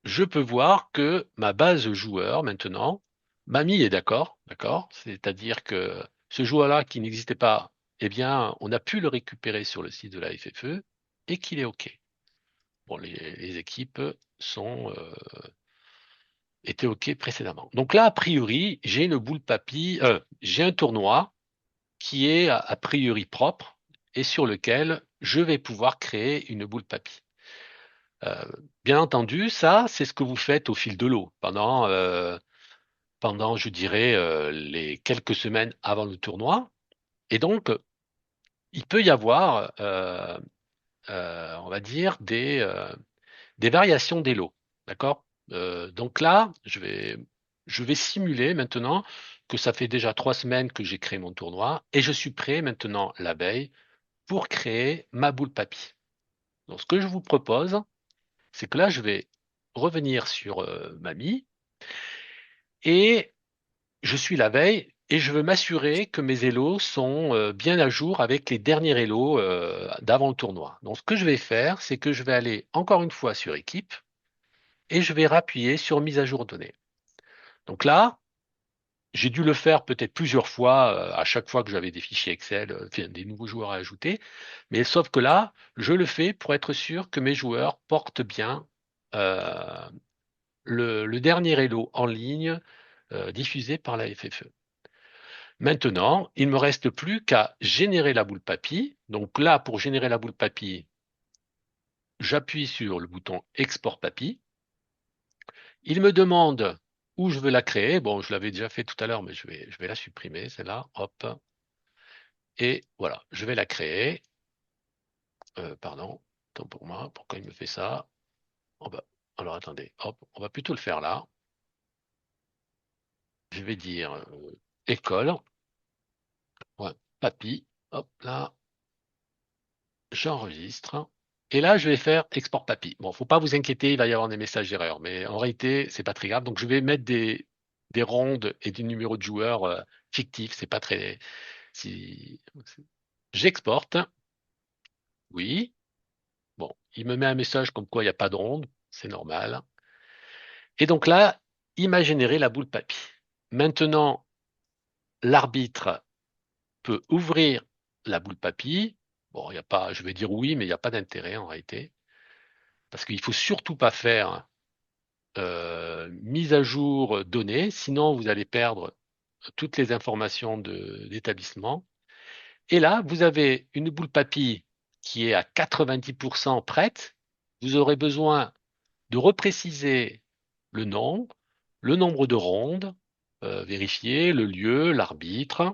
je peux voir que ma base joueur, maintenant, Mamie est d'accord, d'accord? C'est-à-dire que ce joueur-là qui n'existait pas, eh bien, on a pu le récupérer sur le site de la FFE et qu'il est OK. Bon, les équipes étaient OK précédemment. Donc là, a priori, j'ai une boule papy, j'ai un tournoi qui est a priori propre et sur lequel je vais pouvoir créer une boule papy. Euh, Bien entendu, ça, c'est ce que vous faites au fil de l'eau pendant, je dirais, les quelques semaines avant le tournoi. Et donc, il peut y avoir, on va dire, des variations des lots. D'accord? Donc là, je vais simuler maintenant que ça fait déjà 3 semaines que j'ai créé mon tournoi et je suis prêt maintenant la veille pour créer ma boule papy. Donc ce que je vous propose, c'est que là, je vais revenir sur Mamie et je suis la veille et je veux m'assurer que mes élos sont bien à jour avec les derniers élos d'avant le tournoi. Donc ce que je vais faire, c'est que je vais aller encore une fois sur équipe et je vais rappuyer sur mise à jour données. Donc là, j'ai dû le faire peut-être plusieurs fois à chaque fois que j'avais des fichiers Excel, enfin, des nouveaux joueurs à ajouter. Mais sauf que là, je le fais pour être sûr que mes joueurs portent bien euh, le dernier Elo en ligne diffusé par la FFE. Maintenant, il ne me reste plus qu'à générer la boule papy. Donc là, pour générer la boule papy, j'appuie sur le bouton Export papy. Il me demande où je veux la créer. Bon, je l'avais déjà fait tout à l'heure, mais je vais la supprimer, celle-là. Hop. Et voilà, je vais la créer. Pardon, tant pour moi, pourquoi il me fait ça? Oh bah, alors attendez, hop, on va plutôt le faire là. Je vais dire école, ouais, papy, hop là, j'enregistre. Et là, je vais faire export papy. Bon, faut pas vous inquiéter, il va y avoir des messages d'erreur, mais en réalité, c'est pas très grave. Donc, je vais mettre des rondes et des numéros de joueurs fictifs. C'est pas très. Si... J'exporte. Oui. Bon, il me met un message comme quoi il n'y a pas de ronde. C'est normal. Et donc là, il m'a généré la boule papy. Maintenant, l'arbitre peut ouvrir la boule papy. Bon, il y a pas, je vais dire oui, mais il n'y a pas d'intérêt en réalité. Parce qu'il ne faut surtout pas faire mise à jour données, sinon vous allez perdre toutes les informations d'établissement. Et là, vous avez une boule papy qui est à 90% prête. Vous aurez besoin de repréciser le nom, le nombre de rondes, vérifier le lieu, l'arbitre,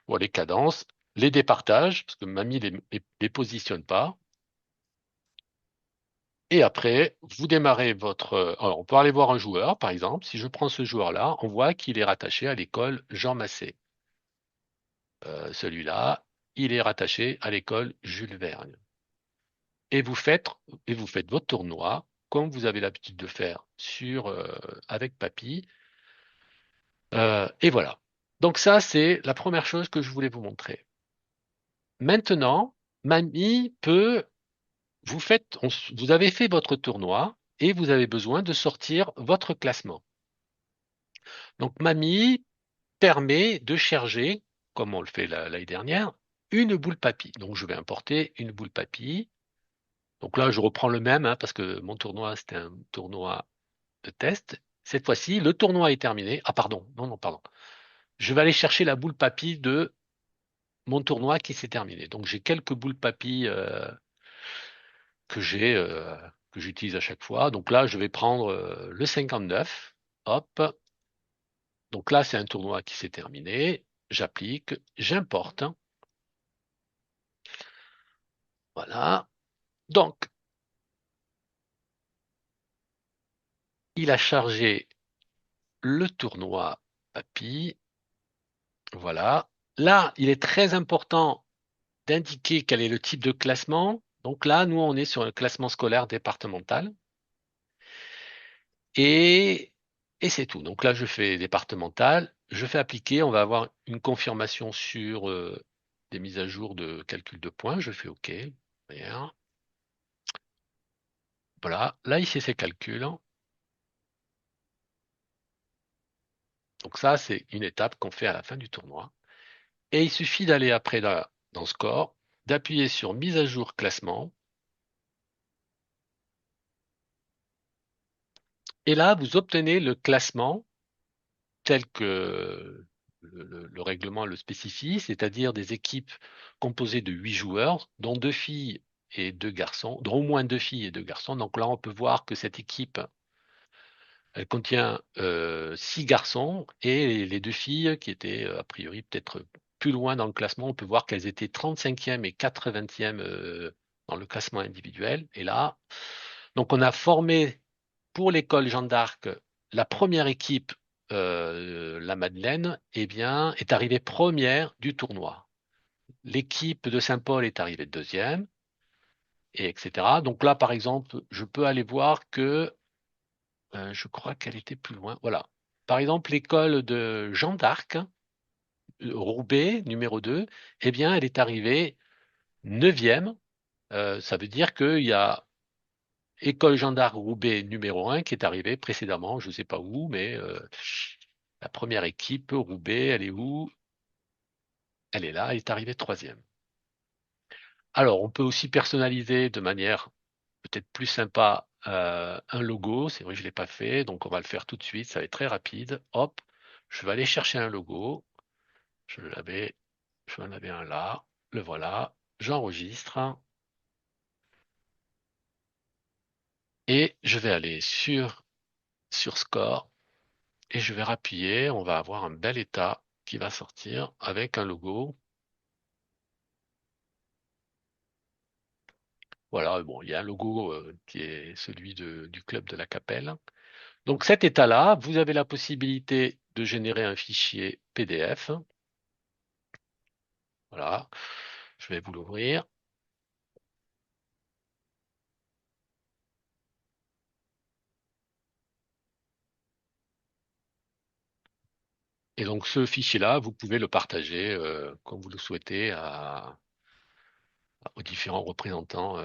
bon, les cadences, les départages, parce que Mamie les positionne pas. Et après, vous démarrez votre. Alors, on peut aller voir un joueur, par exemple. Si je prends ce joueur-là, on voit qu'il est rattaché à l'école Jean Massé. Celui-là, il est rattaché à l'école Jules Verne. Et vous faites, et vous faites votre tournoi comme vous avez l'habitude de faire avec Papy. Et voilà. Donc ça, c'est la première chose que je voulais vous montrer. Maintenant, Mamie peut, vous avez fait votre tournoi et vous avez besoin de sortir votre classement. Donc Mamie permet de charger, comme on le fait l'année dernière, une boule papy. Donc je vais importer une boule papy. Donc là, je reprends le même, hein, parce que mon tournoi, c'était un tournoi de test. Cette fois-ci, le tournoi est terminé. Ah pardon, non, non, pardon. Je vais aller chercher la boule papy de mon tournoi qui s'est terminé. Donc j'ai quelques boules papy que j'ai que j'utilise à chaque fois. Donc là, je vais prendre le 59. Hop. Donc là, c'est un tournoi qui s'est terminé. J'applique, j'importe. Voilà. Donc, il a chargé le tournoi papy. Voilà. Là, il est très important d'indiquer quel est le type de classement. Donc là, nous, on est sur un classement scolaire départemental. Et, et c'est tout. Donc là, je fais départemental, je fais appliquer, on va avoir une confirmation sur des mises à jour de calcul de points. Je fais OK. Bien. Voilà, là, ici, c'est calcul. Donc ça, c'est une étape qu'on fait à la fin du tournoi. Et il suffit d'aller après dans Score, d'appuyer sur Mise à jour classement. Et là, vous obtenez le classement tel que le règlement le spécifie, c'est-à-dire des équipes composées de 8 joueurs, dont 2 filles et 2 garçons, dont au moins 2 filles et 2 garçons. Donc là, on peut voir que cette équipe, elle contient 6 garçons et les 2 filles qui étaient a priori peut-être plus loin dans le classement, on peut voir qu'elles étaient 35e et 80e dans le classement individuel. Et là, donc on a formé pour l'école Jeanne d'Arc, la première équipe, la Madeleine, eh bien, est arrivée première du tournoi. L'équipe de Saint-Paul est arrivée deuxième, et etc. Donc là, par exemple, je peux aller voir que je crois qu'elle était plus loin. Voilà. Par exemple, l'école de Jeanne d'Arc, Roubaix, numéro 2, eh bien, elle est arrivée neuvième. Ça veut dire qu'il y a École Jeanne d'Arc Roubaix numéro 1 qui est arrivée précédemment, je ne sais pas où, mais la première équipe, Roubaix, elle est où? Elle est là, elle est arrivée troisième. Alors, on peut aussi personnaliser de manière peut-être plus sympa un logo. C'est vrai que je ne l'ai pas fait, donc on va le faire tout de suite, ça va être très rapide. Hop, je vais aller chercher un logo. Je en avais un là, le voilà. J'enregistre et je vais aller sur Score et je vais appuyer. On va avoir un bel état qui va sortir avec un logo. Voilà, bon, il y a un logo qui est celui du club de la Capelle. Donc cet état-là, vous avez la possibilité de générer un fichier PDF. Voilà, je vais vous l'ouvrir. Et donc ce fichier-là, vous pouvez le partager comme vous le souhaitez aux différents représentants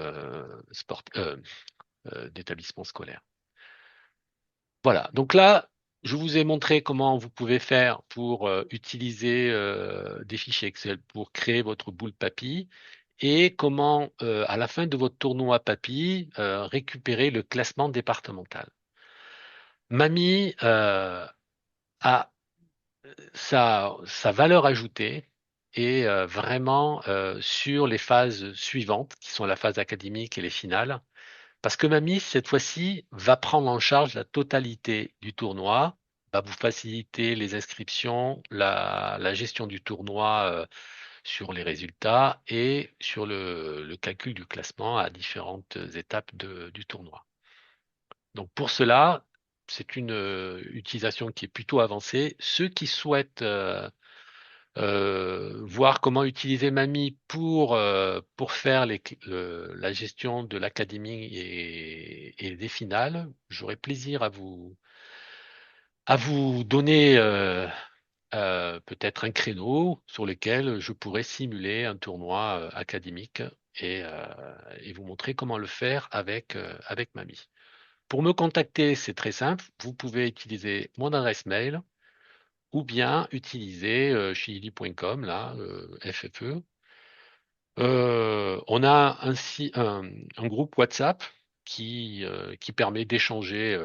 d'établissements scolaires. Voilà, donc là, je vous ai montré comment vous pouvez faire pour utiliser des fichiers Excel pour créer votre boule papy et comment, à la fin de votre tournoi papy, récupérer le classement départemental. Mamie a sa valeur ajoutée et vraiment sur les phases suivantes, qui sont la phase académique et les finales, parce que Mamie, cette fois-ci, va prendre en charge la totalité du tournoi, va vous faciliter les inscriptions, la gestion du tournoi sur les résultats et sur le calcul du classement à différentes étapes du tournoi. Donc pour cela, c'est une utilisation qui est plutôt avancée. Ceux qui souhaitent voir comment utiliser Mamie pour faire la gestion de l'académie et des finales, j'aurai plaisir à vous donner peut-être un créneau sur lequel je pourrais simuler un tournoi académique et vous montrer comment le faire avec Mamie. Pour me contacter, c'est très simple. Vous pouvez utiliser mon adresse mail ou bien utiliser chili.com, là, FFE. On a ainsi un groupe WhatsApp qui permet d'échanger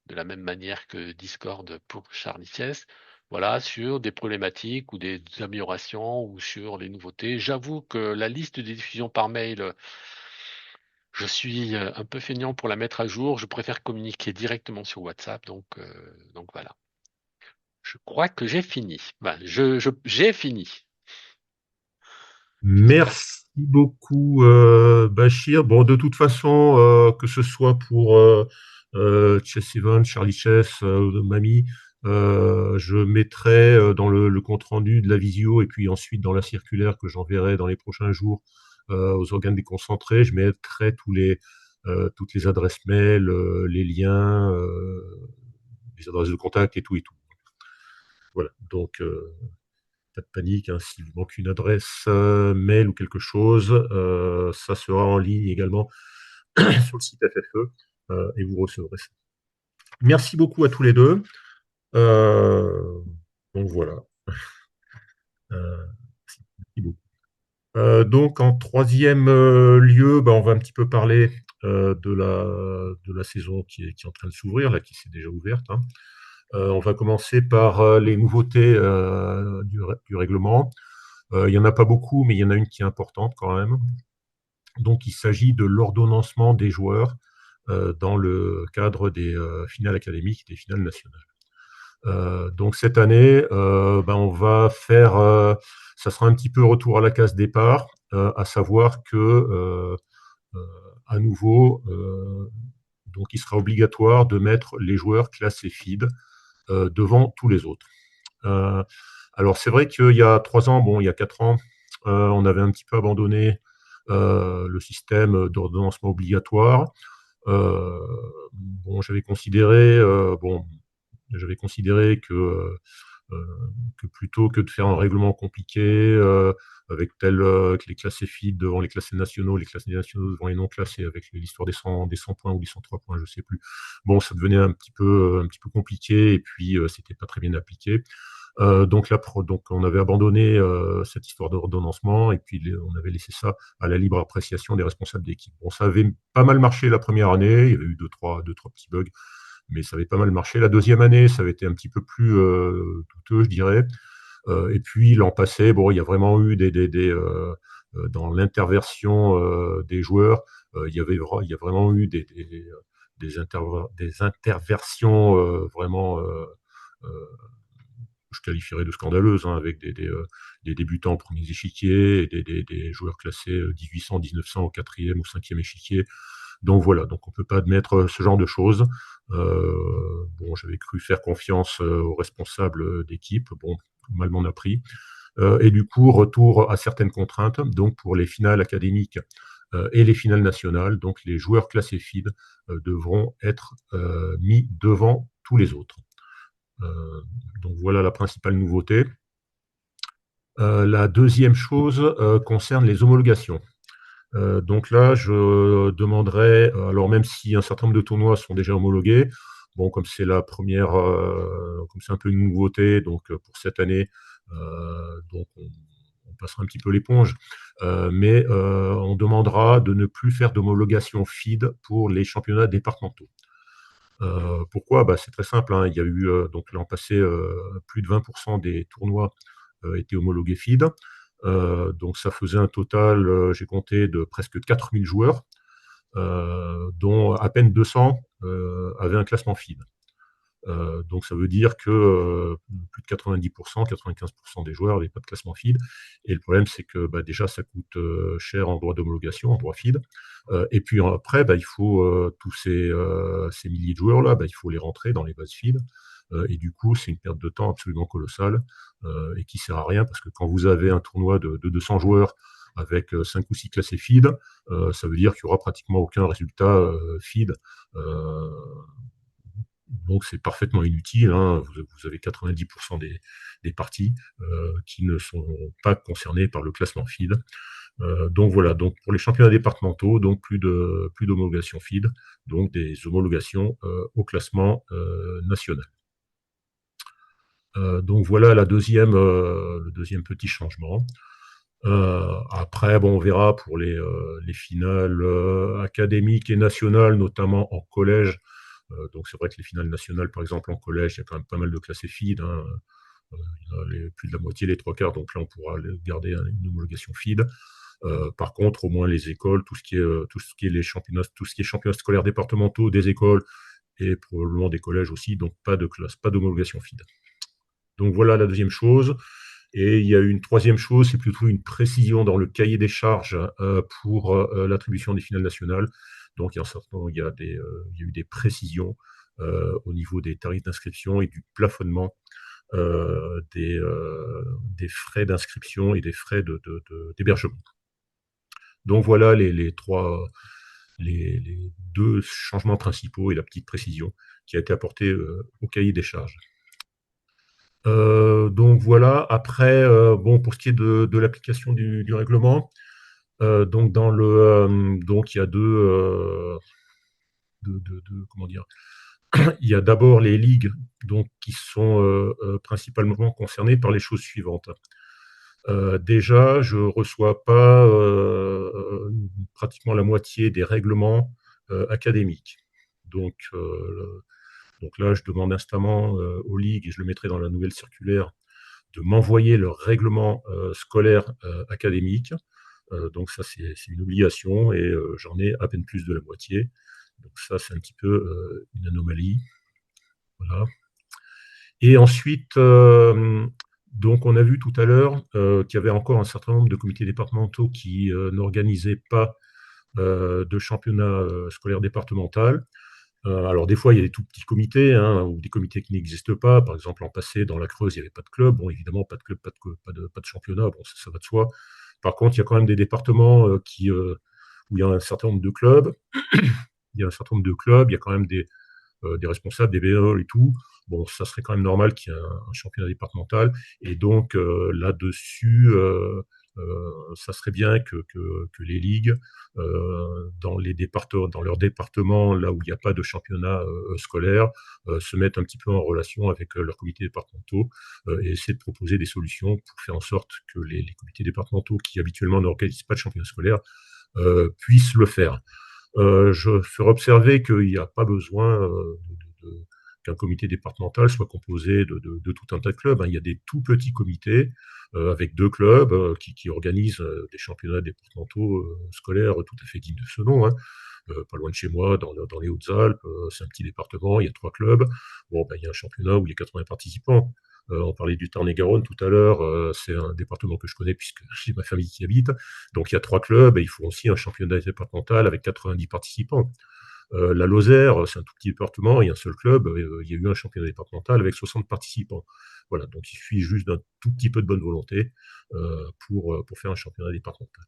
de la même manière que Discord pour Charlie CS, voilà, sur des problématiques ou des améliorations ou sur les nouveautés. J'avoue que la liste des diffusions par mail, je suis un peu feignant pour la mettre à jour. Je préfère communiquer directement sur WhatsApp, donc voilà. Je crois que j'ai fini. Ben, j'ai fini. Merci beaucoup, Bachir. Bon, de toute façon, que ce soit pour Chess Event, Charlie Chess, Mamie, je mettrai dans le compte-rendu de la visio et puis ensuite dans la circulaire que j'enverrai dans les prochains jours aux organes déconcentrés, je mettrai toutes les adresses mail, les liens, les adresses de contact et tout et tout. Voilà, donc pas de panique, hein, s'il vous manque une adresse mail ou quelque chose, ça sera en ligne également sur le site FFE et vous recevrez ça. Merci beaucoup à tous les deux. Donc voilà. Merci beaucoup. Donc en troisième lieu, on va un petit peu parler de la saison qui est en train de s'ouvrir, là, qui s'est déjà ouverte. Hein. On va commencer par les nouveautés du règlement. Il n'y en a pas beaucoup, mais il y en a une qui est importante quand même. Donc, il s'agit de l'ordonnancement des joueurs dans le cadre des finales académiques, des finales nationales. Donc, cette année, on va faire, ça sera un petit peu retour à la case départ, à savoir que, à nouveau, donc il sera obligatoire de mettre les joueurs classés FID devant tous les autres. Alors c'est vrai qu'il y a 3 ans, il y a 4 ans, on avait un petit peu abandonné le système d'ordonnancement obligatoire. J'avais considéré que plutôt que de faire un règlement compliqué avec que les classés FID devant les classés nationaux, les classés nationaux devant les non classés, avec l'histoire des 100 points ou des 103 points, je ne sais plus. Ça devenait un petit peu compliqué et puis c'était pas très bien appliqué. Donc on avait abandonné cette histoire d'ordonnancement et puis on avait laissé ça à la libre appréciation des responsables d'équipe. Ça avait pas mal marché la première année, il y avait eu deux, trois petits bugs, mais ça avait pas mal marché. La deuxième année, ça avait été un petit peu plus douteux, je dirais. Et puis l'an passé, il y a vraiment eu dans l'interversion des joueurs, il y a vraiment eu des interversions vraiment je qualifierais de scandaleuses, avec des débutants aux premiers échiquiers et des joueurs classés 1800, 1900 au quatrième ou cinquième échiquier. Donc voilà, donc on ne peut pas admettre ce genre de choses. J'avais cru faire confiance aux responsables d'équipe. Mal m'en a pris. Et du coup, retour à certaines contraintes. Donc pour les finales académiques et les finales nationales, donc les joueurs classés FID devront être mis devant tous les autres. Donc voilà la principale nouveauté. La deuxième chose concerne les homologations. Donc là, je demanderais, alors même si un certain nombre de tournois sont déjà homologués, comme c'est la première, comme c'est un peu une nouveauté, donc pour cette année, donc on passera un petit peu l'éponge, mais on demandera de ne plus faire d'homologation FID pour les championnats départementaux. Pourquoi ? C'est très simple, il y a eu donc l'an passé plus de 20% des tournois étaient homologués FID. Donc ça faisait un total, j'ai compté, de presque 4000 joueurs, dont à peine 200 avaient un classement FID. Donc ça veut dire que plus de 90%, 95% des joueurs n'avaient pas de classement FID. Et le problème, c'est que déjà, ça coûte cher en droit d'homologation, en droit FID. Et puis après, il faut tous ces milliers de joueurs-là, il faut les rentrer dans les bases FID. Et du coup, c'est une perte de temps absolument colossale et qui ne sert à rien, parce que quand vous avez un tournoi de 200 joueurs avec 5 ou 6 classés FID, ça veut dire qu'il n'y aura pratiquement aucun résultat FID. Donc c'est parfaitement inutile. Vous avez 90% des parties qui ne sont pas concernées par le classement FID. Donc voilà, donc pour les championnats départementaux, donc plus d'homologation FID, donc des homologations au classement national. Donc voilà le deuxième petit changement. Après, on verra pour les finales académiques et nationales, notamment en collège. Donc c'est vrai que les finales nationales, par exemple en collège, il y a quand même pas mal de classés FID. Il y en a plus de la moitié, les 3/4. Donc là, on pourra garder une homologation FID. Par contre, au moins les écoles, tout ce qui est les championnats, tout ce qui est championnats scolaires départementaux des écoles et probablement des collèges aussi, donc pas de classe, pas d'homologation FID. Donc voilà la deuxième chose. Et il y a une troisième chose, c'est plutôt une précision dans le cahier des charges pour l'attribution des finales nationales. Donc il y a eu des précisions au niveau des tarifs d'inscription et du plafonnement des frais d'inscription et des frais d'hébergement. Donc voilà les deux changements principaux et la petite précision qui a été apportée au cahier des charges. Donc voilà. Après, pour ce qui est de l'application du règlement, donc il y a comment dire, il y a d'abord les ligues donc qui sont principalement concernées par les choses suivantes. Déjà, je reçois pas pratiquement la moitié des règlements académiques. Donc là, je demande instamment aux ligues, et je le mettrai dans la nouvelle circulaire, de m'envoyer leur règlement scolaire académique. Donc ça, c'est une obligation, et j'en ai à peine plus de la moitié. Donc ça, c'est un petit peu une anomalie. Voilà. Et ensuite, donc on a vu tout à l'heure qu'il y avait encore un certain nombre de comités départementaux qui n'organisaient pas de championnat scolaire départemental. Alors des fois, il y a des tout petits comités, hein, ou des comités qui n'existent pas. Par exemple, l'an passé, dans la Creuse, il n'y avait pas de club. Bon, évidemment, pas de club, pas de championnat. Bon, ça va de soi. Par contre, il y a quand même des départements où il y a un certain nombre de clubs. Il y a un certain nombre de clubs. Il y a quand même des responsables, des bénévoles et tout. Bon, ça serait quand même normal qu'il y ait un championnat départemental. Et donc là-dessus, ça serait bien que les ligues, dans leurs départements, là où il n'y a pas de championnat scolaire, se mettent un petit peu en relation avec leurs comités départementaux et essaient de proposer des solutions pour faire en sorte que les comités départementaux qui habituellement n'organisent pas de championnat scolaire puissent le faire. Je ferai observer qu'il n'y a pas besoin qu'un comité départemental soit composé de tout un tas de clubs. Il y a des tout petits comités avec 2 clubs qui organisent des championnats départementaux scolaires tout à fait dignes de ce nom. Pas loin de chez moi, dans les Hautes-Alpes, c'est un petit département, il y a 3 clubs. Bon, il y a un championnat où il y a 80 participants. On parlait du Tarn-et-Garonne tout à l'heure, c'est un département que je connais puisque j'ai ma famille qui habite. Donc il y a 3 clubs et il faut aussi un championnat départemental avec 90 participants. La Lozère, c'est un tout petit département, il y a un seul club, il y a eu un championnat départemental avec 60 participants. Voilà, donc il suffit juste d'un tout petit peu de bonne volonté pour faire un championnat départemental.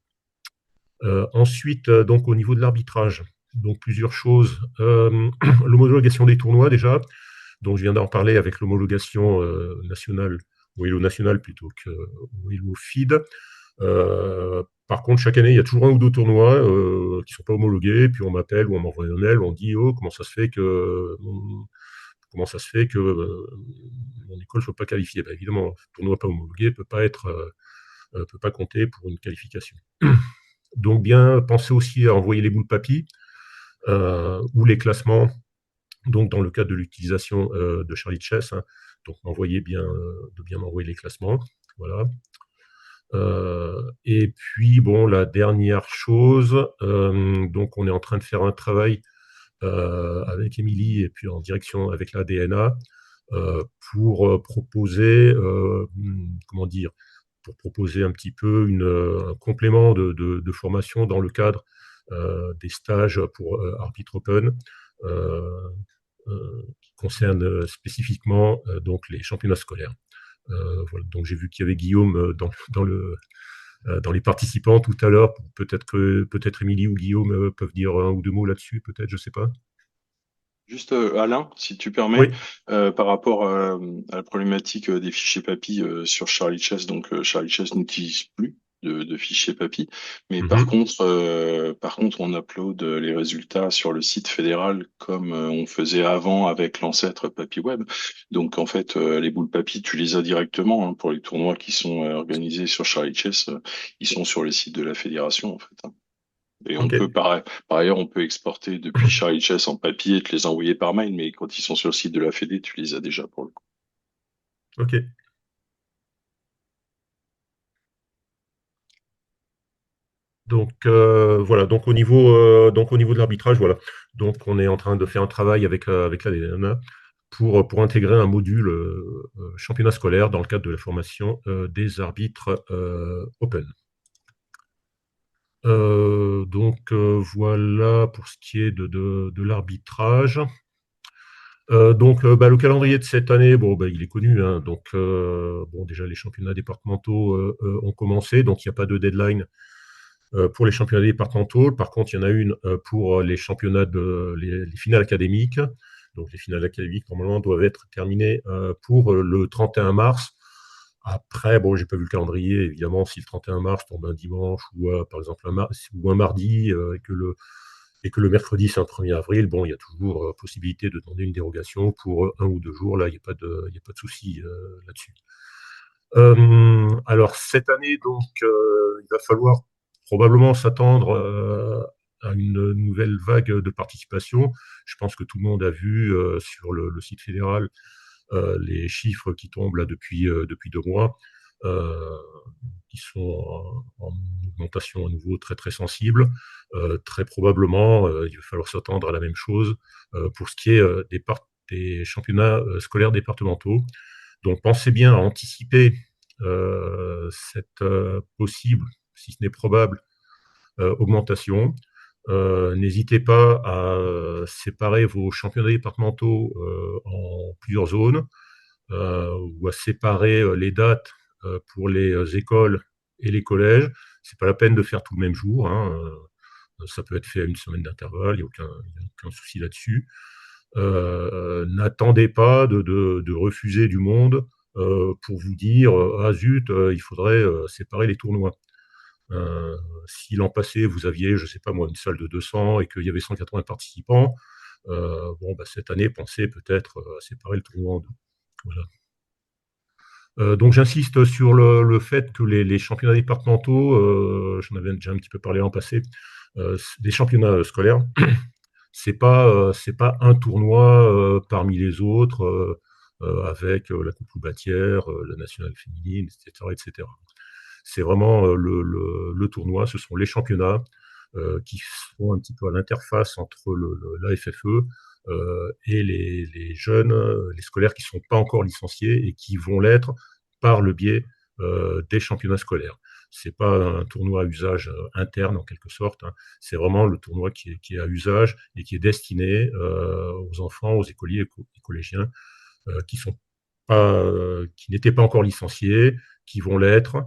Ensuite, donc au niveau de l'arbitrage, donc plusieurs choses. L'homologation des tournois déjà, donc je viens d'en parler avec l'homologation nationale, ou Elo national plutôt que Elo FID. Par contre, chaque année, il y a toujours un ou deux tournois qui ne sont pas homologués, puis on m'appelle ou on m'envoie un mail, on dit oh comment ça se fait que mon école ne soit pas qualifiée. Évidemment, un tournoi pas homologué peut pas compter pour une qualification. Donc bien penser aussi à envoyer les boules papy ou les classements. Donc dans le cadre de l'utilisation de Charlie Chess, donc de bien m'envoyer les classements. Voilà. Et puis bon, la dernière chose, donc on est en train de faire un travail avec Émilie et puis en direction avec la DNA pour proposer, comment dire, pour proposer un petit peu un complément de formation dans le cadre des stages pour Arbitre Open qui concernent spécifiquement donc les championnats scolaires. Voilà. Donc j'ai vu qu'il y avait Guillaume dans les participants tout à l'heure. Peut-être Émilie ou Guillaume peuvent dire un ou deux mots là-dessus, peut-être, je ne sais pas. Juste Alain, si tu permets, Oui. par rapport à la problématique des fichiers PAPI sur Charlie Chess, donc Charlie Chess n'utilise plus de fichiers PAPI, mais par contre, on upload les résultats sur le site fédéral comme on faisait avant avec l'ancêtre Papi Web. Donc en fait, les boules PAPI, tu les as directement pour les tournois qui sont organisés sur Charlie Chess, ils sont sur le site de la fédération en fait. Et on Ok. peut, par ailleurs, on peut exporter depuis Charlie Chess en papier et te les envoyer par mail, mais quand ils sont sur le site de la Fédé, tu les as déjà pour le coup. Ok. Donc voilà. Donc au niveau de l'arbitrage, voilà. Donc on est en train de faire un travail avec la DNA pour intégrer un module championnat scolaire dans le cadre de la formation des arbitres Open. Donc voilà pour ce qui est de l'arbitrage. Donc le calendrier de cette année, il est connu. Donc déjà les championnats départementaux ont commencé, donc il n'y a pas de deadline pour les championnats départementaux. Par contre, il y en a une pour les championnats les finales académiques. Donc les finales académiques normalement doivent être terminées pour le 31 mars. Après, j'ai pas vu le calendrier, évidemment, si le 31 mars tombe un dimanche ou par exemple un mardi et que le mercredi c'est un 1er avril, il y a toujours possibilité de demander une dérogation pour 1 ou 2 jours. Là, il n'y a pas de souci là-dessus. Alors cette année, donc, il va falloir probablement s'attendre à une nouvelle vague de participation. Je pense que tout le monde a vu sur le site fédéral les chiffres qui tombent là depuis 2 mois, qui sont en augmentation à nouveau très très sensible. Très probablement, il va falloir s'attendre à la même chose pour ce qui est des championnats scolaires départementaux. Donc pensez bien à anticiper cette possible, si ce n'est probable, augmentation. N'hésitez pas à séparer vos championnats départementaux en plusieurs zones ou à séparer les dates pour les écoles et les collèges. C'est pas la peine de faire tout le même jour, hein. Ça peut être fait à une semaine d'intervalle, il n'y a aucun souci là-dessus. N'attendez pas de refuser du monde pour vous dire ah zut, il faudrait séparer les tournois. Si l'an passé vous aviez, je sais pas moi, une salle de 200 et qu'il y avait 180 participants, bon, bah, cette année, pensez peut-être à séparer le tournoi en deux. Voilà. Donc j'insiste sur le fait que les championnats départementaux, j'en avais déjà un petit peu parlé l'an passé, des championnats scolaires, c'est pas un tournoi parmi les autres avec la Coupe Loubatière, la nationale féminine, etc., etc. C'est vraiment le tournoi, ce sont les championnats qui sont un petit peu à l'interface entre la FFE et les jeunes, les scolaires qui ne sont pas encore licenciés et qui vont l'être par le biais des championnats scolaires. C'est pas un tournoi à usage interne en quelque sorte, hein. C'est vraiment le tournoi qui est à usage et qui est destiné aux enfants, aux écoliers et collégiens qui sont qui n'étaient pas encore licenciés, qui vont l'être,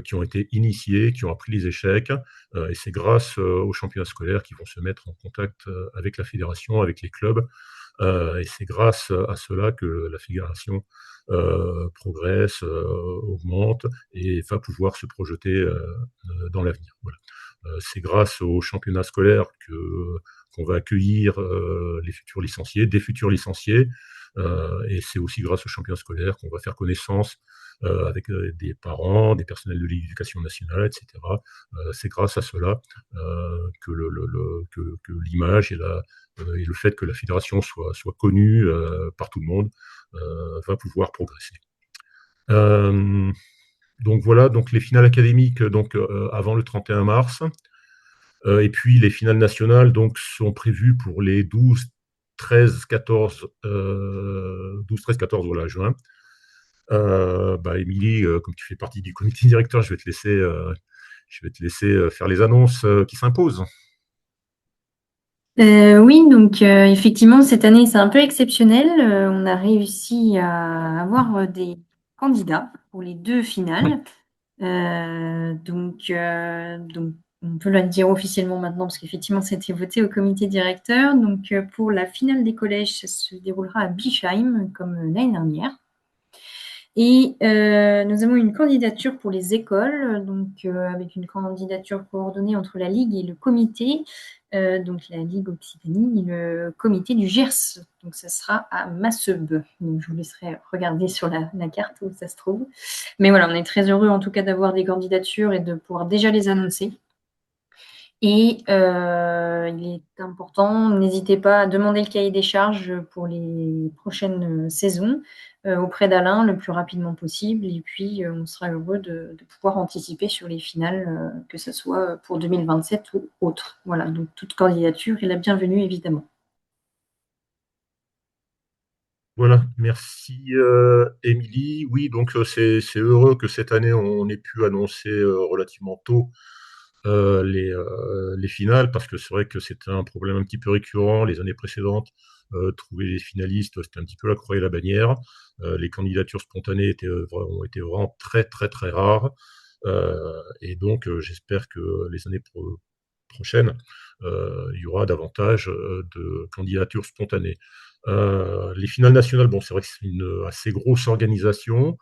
qui ont été initiés, qui ont appris les échecs. Et c'est grâce aux championnats scolaires qu'ils vont se mettre en contact avec la fédération, avec les clubs. Et c'est grâce à cela que la fédération progresse, augmente et va pouvoir se projeter dans l'avenir. Voilà. C'est grâce aux championnats scolaires qu'on va accueillir les futurs licenciés, des futurs licenciés, et c'est aussi grâce aux championnats scolaires qu'on va faire connaissance avec des parents, des personnels de l'éducation nationale, etc. C'est grâce à cela que l'image et le fait que la fédération soit connue par tout le monde va pouvoir progresser. Donc voilà, donc les finales académiques donc, avant le 31 mars. Et puis les finales nationales donc, sont prévues pour les 12, 13, 14, 12, 13, 14 voilà, juin. Bah, Émilie, comme tu fais partie du comité directeur, je vais te laisser faire les annonces qui s'imposent. Oui, donc effectivement, cette année, c'est un peu exceptionnel. On a réussi à avoir des candidats pour les deux finales. Donc, on peut le dire officiellement maintenant, parce qu'effectivement, c'était voté au comité directeur. Donc, pour la finale des collèges, ça se déroulera à Bischheim, comme l'année dernière. Et nous avons une candidature pour les écoles, donc avec une candidature coordonnée entre la Ligue et le comité, donc la Ligue Occitanie et le comité du Gers. Donc ça sera à Masseube. Donc je vous laisserai regarder sur la carte où ça se trouve. Mais voilà, on est très heureux en tout cas d'avoir des candidatures et de pouvoir déjà les annoncer. Et il est important, n'hésitez pas à demander le cahier des charges pour les prochaines saisons auprès d'Alain le plus rapidement possible. Et puis, on sera heureux de pouvoir anticiper sur les finales, que ce soit pour 2027 ou autre. Voilà, donc toute candidature est la bienvenue, évidemment. Voilà, merci Émilie. Oui, donc c'est heureux que cette année on ait pu annoncer relativement tôt les finales, parce que c'est vrai que c'était un problème un petit peu récurrent les années précédentes. Trouver les finalistes, c'était un petit peu la croix et la bannière. Les candidatures spontanées ont été vraiment très très très rares. Et donc j'espère que les années prochaines, il y aura davantage de candidatures spontanées. Les finales nationales, bon, c'est vrai que c'est une assez grosse organisation.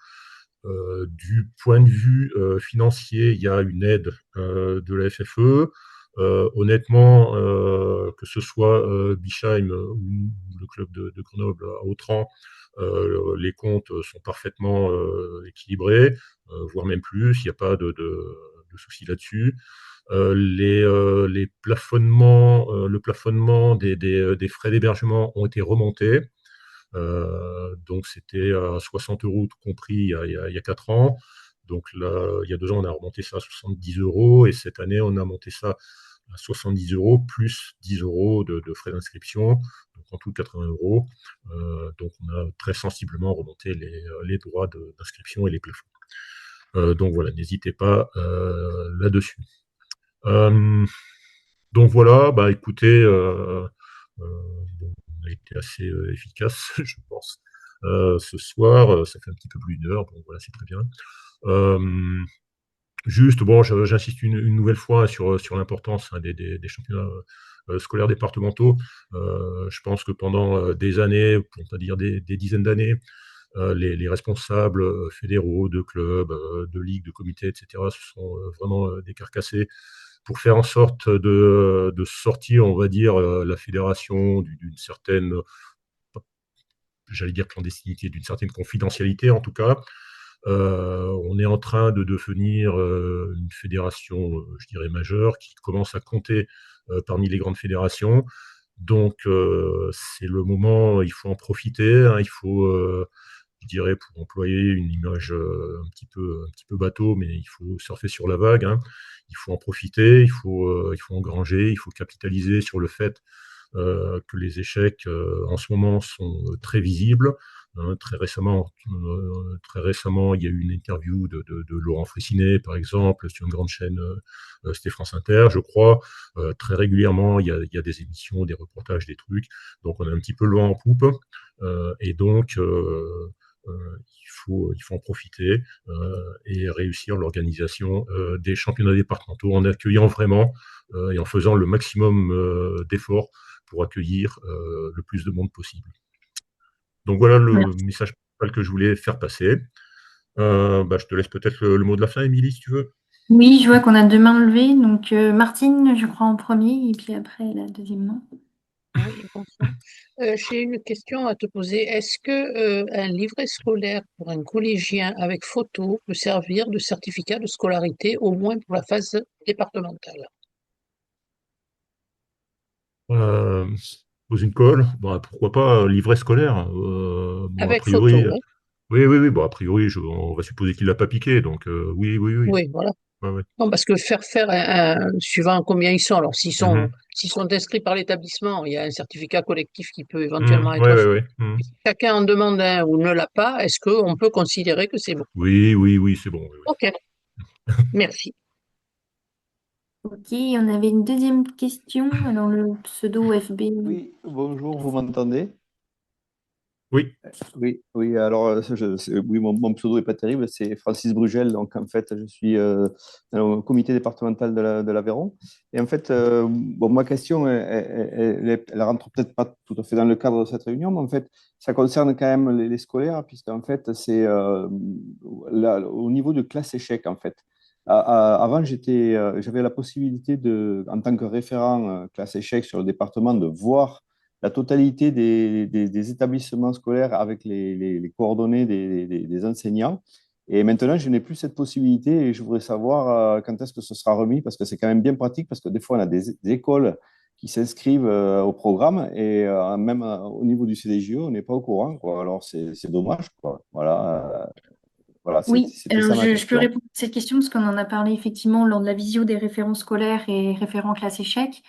Du point de vue financier, il y a une aide de la FFE. Honnêtement, que ce soit Bischheim ou le club de Grenoble à Autrans, les comptes sont parfaitement équilibrés, voire même plus, il n'y a pas de souci là-dessus. Les plafonnements, le plafonnement des frais d'hébergement ont été remontés. Donc c'était à 60 € tout compris il y a 4 ans. Donc là, il y a 2 ans, on a remonté ça à 70 € et cette année, on a monté ça à 70 € plus 10 € de frais d'inscription, donc en tout 80 €. Donc on a très sensiblement remonté les droits d'inscription et les plafonds. Donc voilà, n'hésitez pas là-dessus. Donc voilà, bah écoutez, bon, on a été assez efficace, je pense, ce soir. Ça fait un petit peu plus d'1 heure, bon voilà, c'est très bien. Juste, bon, j'insiste une nouvelle fois sur l'importance des championnats scolaires départementaux. Je pense que pendant des années, pour ne pas dire des dizaines d'années, les responsables fédéraux de clubs, de ligues, de comités, etc., se sont vraiment décarcassés pour faire en sorte de sortir, on va dire, la fédération d'une certaine, j'allais dire clandestinité, d'une certaine confidentialité en tout cas. On est en train de devenir une fédération, je dirais, majeure, qui commence à compter parmi les grandes fédérations. Donc, c'est le moment, il faut en profiter, hein, il faut, je dirais, pour employer une image un petit peu bateau, mais il faut surfer sur la vague, hein. Il faut en profiter, il faut engranger, il faut capitaliser sur le fait que les échecs en ce moment sont très visibles. Hein. Très récemment, il y a eu une interview de Laurent Fressinet, par exemple, sur une grande chaîne, c'était France Inter, je crois. Très régulièrement, il y a des émissions, des reportages, des trucs. Donc, on a un petit peu le vent en poupe. Et donc, il faut en profiter et réussir l'organisation des championnats départementaux en accueillant vraiment et en faisant le maximum d'efforts pour accueillir le plus de monde possible. Donc voilà le Merci. message principal que je voulais faire passer. Bah, je te laisse peut-être le mot de la fin, Émilie, si tu veux. Oui, je vois qu'on a 2 mains levées, donc Martine, je crois en premier, et puis après la deuxième main. Oui, bonsoir. J'ai une question à te poser. Est-ce que un livret scolaire pour un collégien avec photo peut servir de certificat de scolarité, au moins pour la phase départementale? Euh, Pose une colle, bah, pourquoi pas livret scolaire. Bon, a Avec priori, photo, hein? oui, bon, a priori, on va supposer qu'il l'a pas piqué, donc oui. Oui, voilà. Ouais, ouais. Non, parce que faire suivant combien ils sont. Alors, Mhm. s'ils sont inscrits par l'établissement, il y a un certificat collectif qui peut éventuellement Ouais, être ouais, fait. ouais. Mhm. Si chacun en demande un ou ne l'a pas, est-ce qu'on peut considérer que c'est bon? Oui, c'est bon. Oui, oui. Ok, merci. Ok, on avait une deuxième question. Alors, le pseudo FB. Oui, bonjour, vous m'entendez? Oui. Oui, alors oui, mon pseudo n'est pas terrible, c'est Francis Brugel, donc en fait je suis dans le comité départemental de l'Aveyron. Et en fait, bon, ma question, elle rentre peut-être pas tout à fait dans le cadre de cette réunion, mais en fait, ça concerne quand même les scolaires, puisqu'en fait, c'est au niveau de classe échec, en fait. Avant, j'avais la possibilité en tant que référent classe échec sur le département, de voir la totalité des établissements scolaires avec les coordonnées des enseignants. Et maintenant, je n'ai plus cette possibilité et je voudrais savoir quand est-ce que ce sera remis parce que c'est quand même bien pratique parce que des fois, on a des écoles qui s'inscrivent au programme et même au niveau du CDJE, on n'est pas au courant, quoi. Alors, c'est dommage, quoi. Voilà, Oui, c'était alors ça ma je peux question. répondre à cette question parce qu'on en a parlé effectivement lors de la visio des référents scolaires et référents classe échec.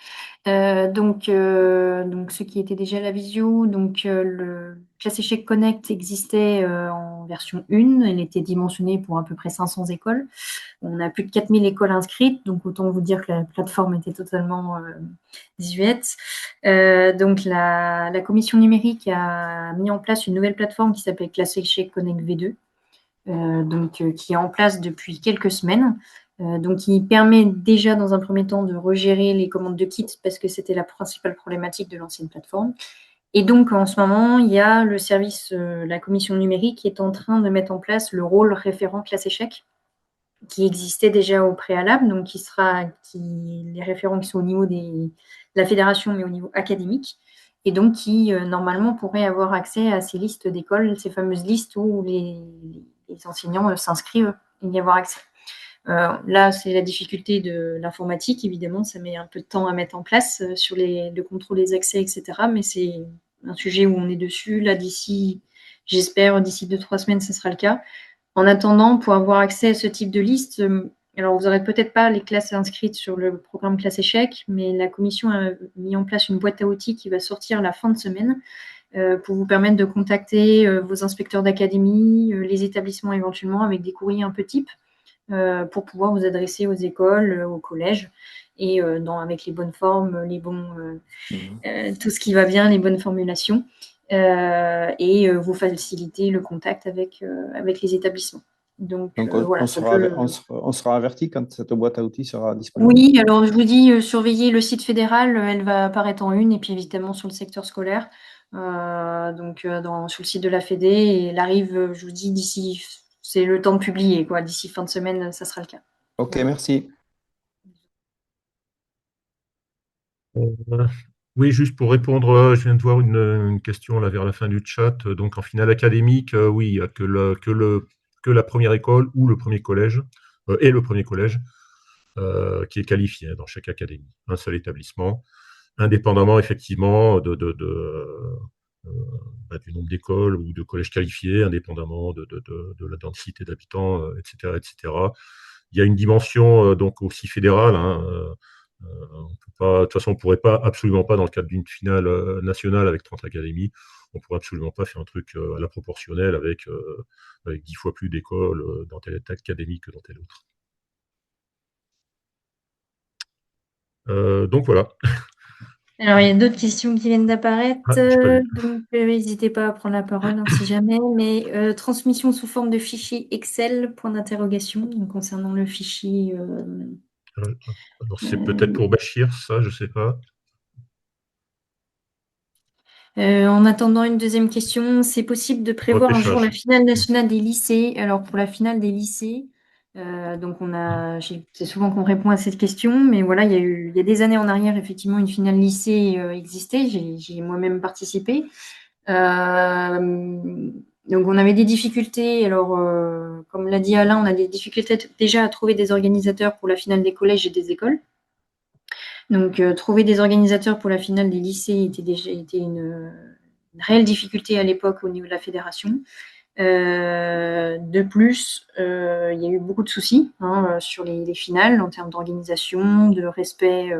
Donc ce qui était déjà la visio, le classe échec Connect existait en version 1, elle était dimensionnée pour à peu près 500 écoles. On a plus de 4000 écoles inscrites, donc autant vous dire que la plateforme était totalement désuète. Donc la commission numérique a mis en place une nouvelle plateforme qui s'appelle Classe échec Connect V2. Qui est en place depuis quelques semaines. Donc, qui permet déjà dans un premier temps de regérer les commandes de kits parce que c'était la principale problématique de l'ancienne plateforme. Et donc, en ce moment, il y a le service, la commission numérique qui est en train de mettre en place le rôle référent classe échec qui existait déjà au préalable, donc les référents qui sont au niveau de la fédération, mais au niveau académique, et donc qui, normalement, pourraient avoir accès à ces listes d'écoles, ces fameuses listes où les enseignants s'inscrivent et y avoir accès. Là, c'est la difficulté de l'informatique, évidemment, ça met un peu de temps à mettre en place sur le contrôle des accès, etc. Mais c'est un sujet où on est dessus. Là, j'espère, d'ici 2-3 semaines, ce sera le cas. En attendant, pour avoir accès à ce type de liste, alors vous n'aurez peut-être pas les classes inscrites sur le programme classe échec, mais la commission a mis en place une boîte à outils qui va sortir la fin de semaine pour vous permettre de contacter vos inspecteurs d'académie, les établissements éventuellement avec des courriers un peu types pour pouvoir vous adresser aux écoles, aux collèges et avec les bonnes formes, tout ce qui va bien, les bonnes formulations, et vous faciliter le contact avec les établissements. Donc voilà, on sera averti quand cette boîte à outils sera disponible. Oui, alors je vous dis, surveillez le site fédéral, elle va apparaître en une, et puis évidemment sur le secteur scolaire, sur le site de la Fédé, et elle arrive, je vous dis, d'ici, c'est le temps de publier, quoi. D'ici fin de semaine, ça sera le cas. Ok, Voilà. merci. Oui, juste pour répondre, je viens de voir une question là vers la fin du chat. Donc en finale académique, oui, il n'y a que la première école ou le premier collège et le premier collège qui est qualifié dans chaque académie, un seul établissement, indépendamment effectivement du nombre d'écoles ou de collèges qualifiés, indépendamment de la densité d'habitants, etc., etc. Il y a une dimension donc aussi fédérale. On peut pas, de toute façon, on ne pourrait pas, absolument pas, dans le cadre d'une finale nationale avec 30 académies, on ne pourrait absolument pas faire un truc à la proportionnelle avec 10 fois plus d'écoles dans telle académie que dans telle autre. Donc voilà. Alors, il y a d'autres questions qui viennent d'apparaître, Ah, donc n'hésitez pas à prendre la parole si jamais, mais transmission sous forme de fichier Excel, point d'interrogation, donc concernant le fichier. Alors c'est peut-être pour Bachir, ça, je ne sais pas. En attendant une deuxième question, c'est possible de prévoir un jour la finale nationale des lycées. Alors pour la finale des lycées, c'est souvent qu'on répond à cette question, mais voilà, il y a des années en arrière, effectivement, une finale lycée existait. J'ai moi-même participé. Donc on avait des difficultés. Alors comme l'a dit Alain, on a des difficultés déjà à trouver des organisateurs pour la finale des collèges et des écoles. Donc, trouver des organisateurs pour la finale des lycées était une réelle difficulté à l'époque au niveau de la fédération. De plus, il y a eu beaucoup de soucis sur les finales en termes d'organisation, de respect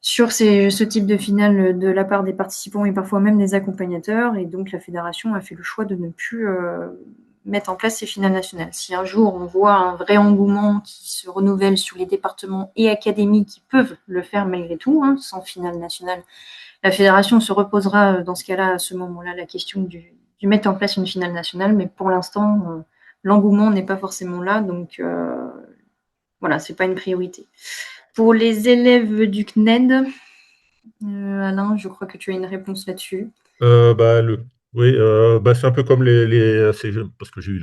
sur ce type de finale de la part des participants et parfois même des accompagnateurs. Et donc, la fédération a fait le choix de ne plus mettre en place ces finales nationales. Si un jour on voit un vrai engouement qui se renouvelle sur les départements et académies qui peuvent le faire malgré tout, sans finale nationale, la fédération se reposera dans ce cas-là, à ce moment-là, la question du mettre en place une finale nationale. Mais pour l'instant, l'engouement n'est pas forcément là, donc voilà, c'est pas une priorité. Pour les élèves du CNED, Alain, je crois que tu as une réponse là-dessus. Oui, c'est un peu comme parce que j'ai eu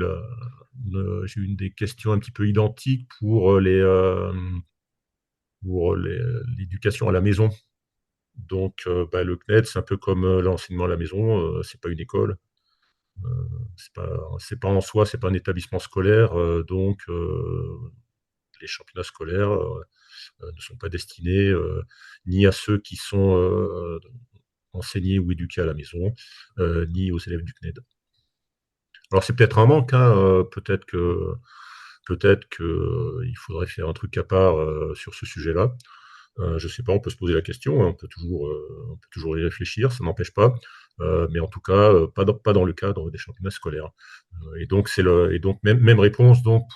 une des questions un petit peu identiques pour l'éducation à la maison. Donc, le CNED, c'est un peu comme l'enseignement à la maison, c'est pas une école, c'est pas en soi, c'est pas un établissement scolaire, donc les championnats scolaires ne sont pas destinés ni à ceux qui sont enseignés ou éduqués à la maison, ni aux élèves du CNED. Alors c'est peut-être un manque, peut-être que il faudrait faire un truc à part sur ce sujet-là. Je ne sais pas, on peut se poser la question, on peut toujours y réfléchir, ça n'empêche pas. Mais en tout cas, pas dans le cadre des championnats scolaires. Et donc même réponse donc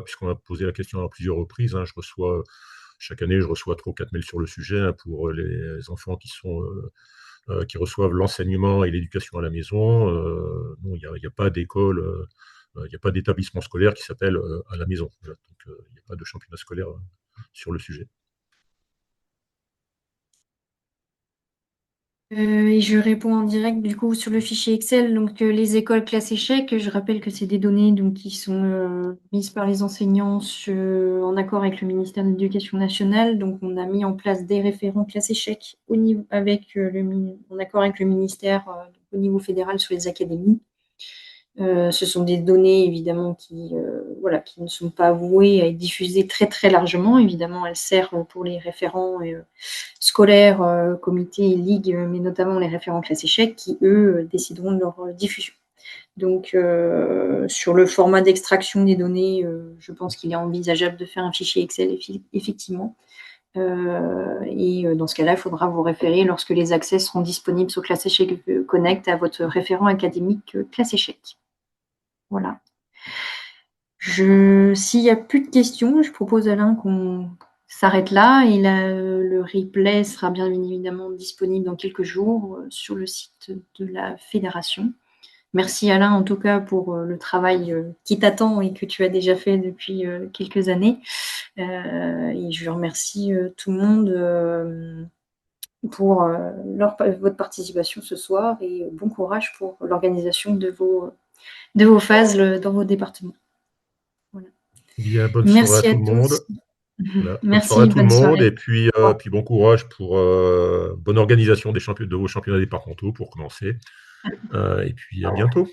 puisqu'on a posé la question à plusieurs reprises. Chaque année, je reçois 3 ou 4 mails sur le sujet pour les enfants qui reçoivent l'enseignement et l'éducation à la maison. Non, il n'y a pas d'école, il n'y a pas d'établissement scolaire qui s'appelle à la maison. Donc, il n'y a pas de championnat scolaire sur le sujet. Et je réponds en direct du coup sur le fichier Excel. Donc les écoles classe échec, je rappelle que c'est des données donc, qui sont mises par les enseignants en accord avec le ministère de l'Éducation nationale. Donc on a mis en place des référents classe échec en accord avec le ministère au niveau fédéral sur les académies. Ce sont des données évidemment qui ne sont pas vouées à être diffusées très très largement. Évidemment, elles servent pour les référents scolaires, comités et ligues, mais notamment les référents classe échec qui, eux, décideront de leur diffusion. Donc, sur le format d'extraction des données, je pense qu'il est envisageable de faire un fichier Excel, effectivement. Et dans ce cas-là, il faudra vous référer, lorsque les accès seront disponibles sur Classe Échec Connect, à votre référent académique Classe Échec. Voilà. S'il n'y a plus de questions, je propose, Alain, qu'on s'arrête là et le replay sera bien évidemment disponible dans quelques jours sur le site de la fédération. Merci Alain en tout cas pour le travail qui t'attend et que tu as déjà fait depuis quelques années. Et je remercie tout le monde pour votre participation ce soir et bon courage pour l'organisation de vos phases dans vos départements. Voilà. Bien, bonne Merci soirée à à tout le tous. monde. Voilà. Bonne Merci, soirée à tout le bonne monde soirée. et puis bon courage pour bonne organisation de vos championnats départementaux pour commencer. Et puis à bientôt.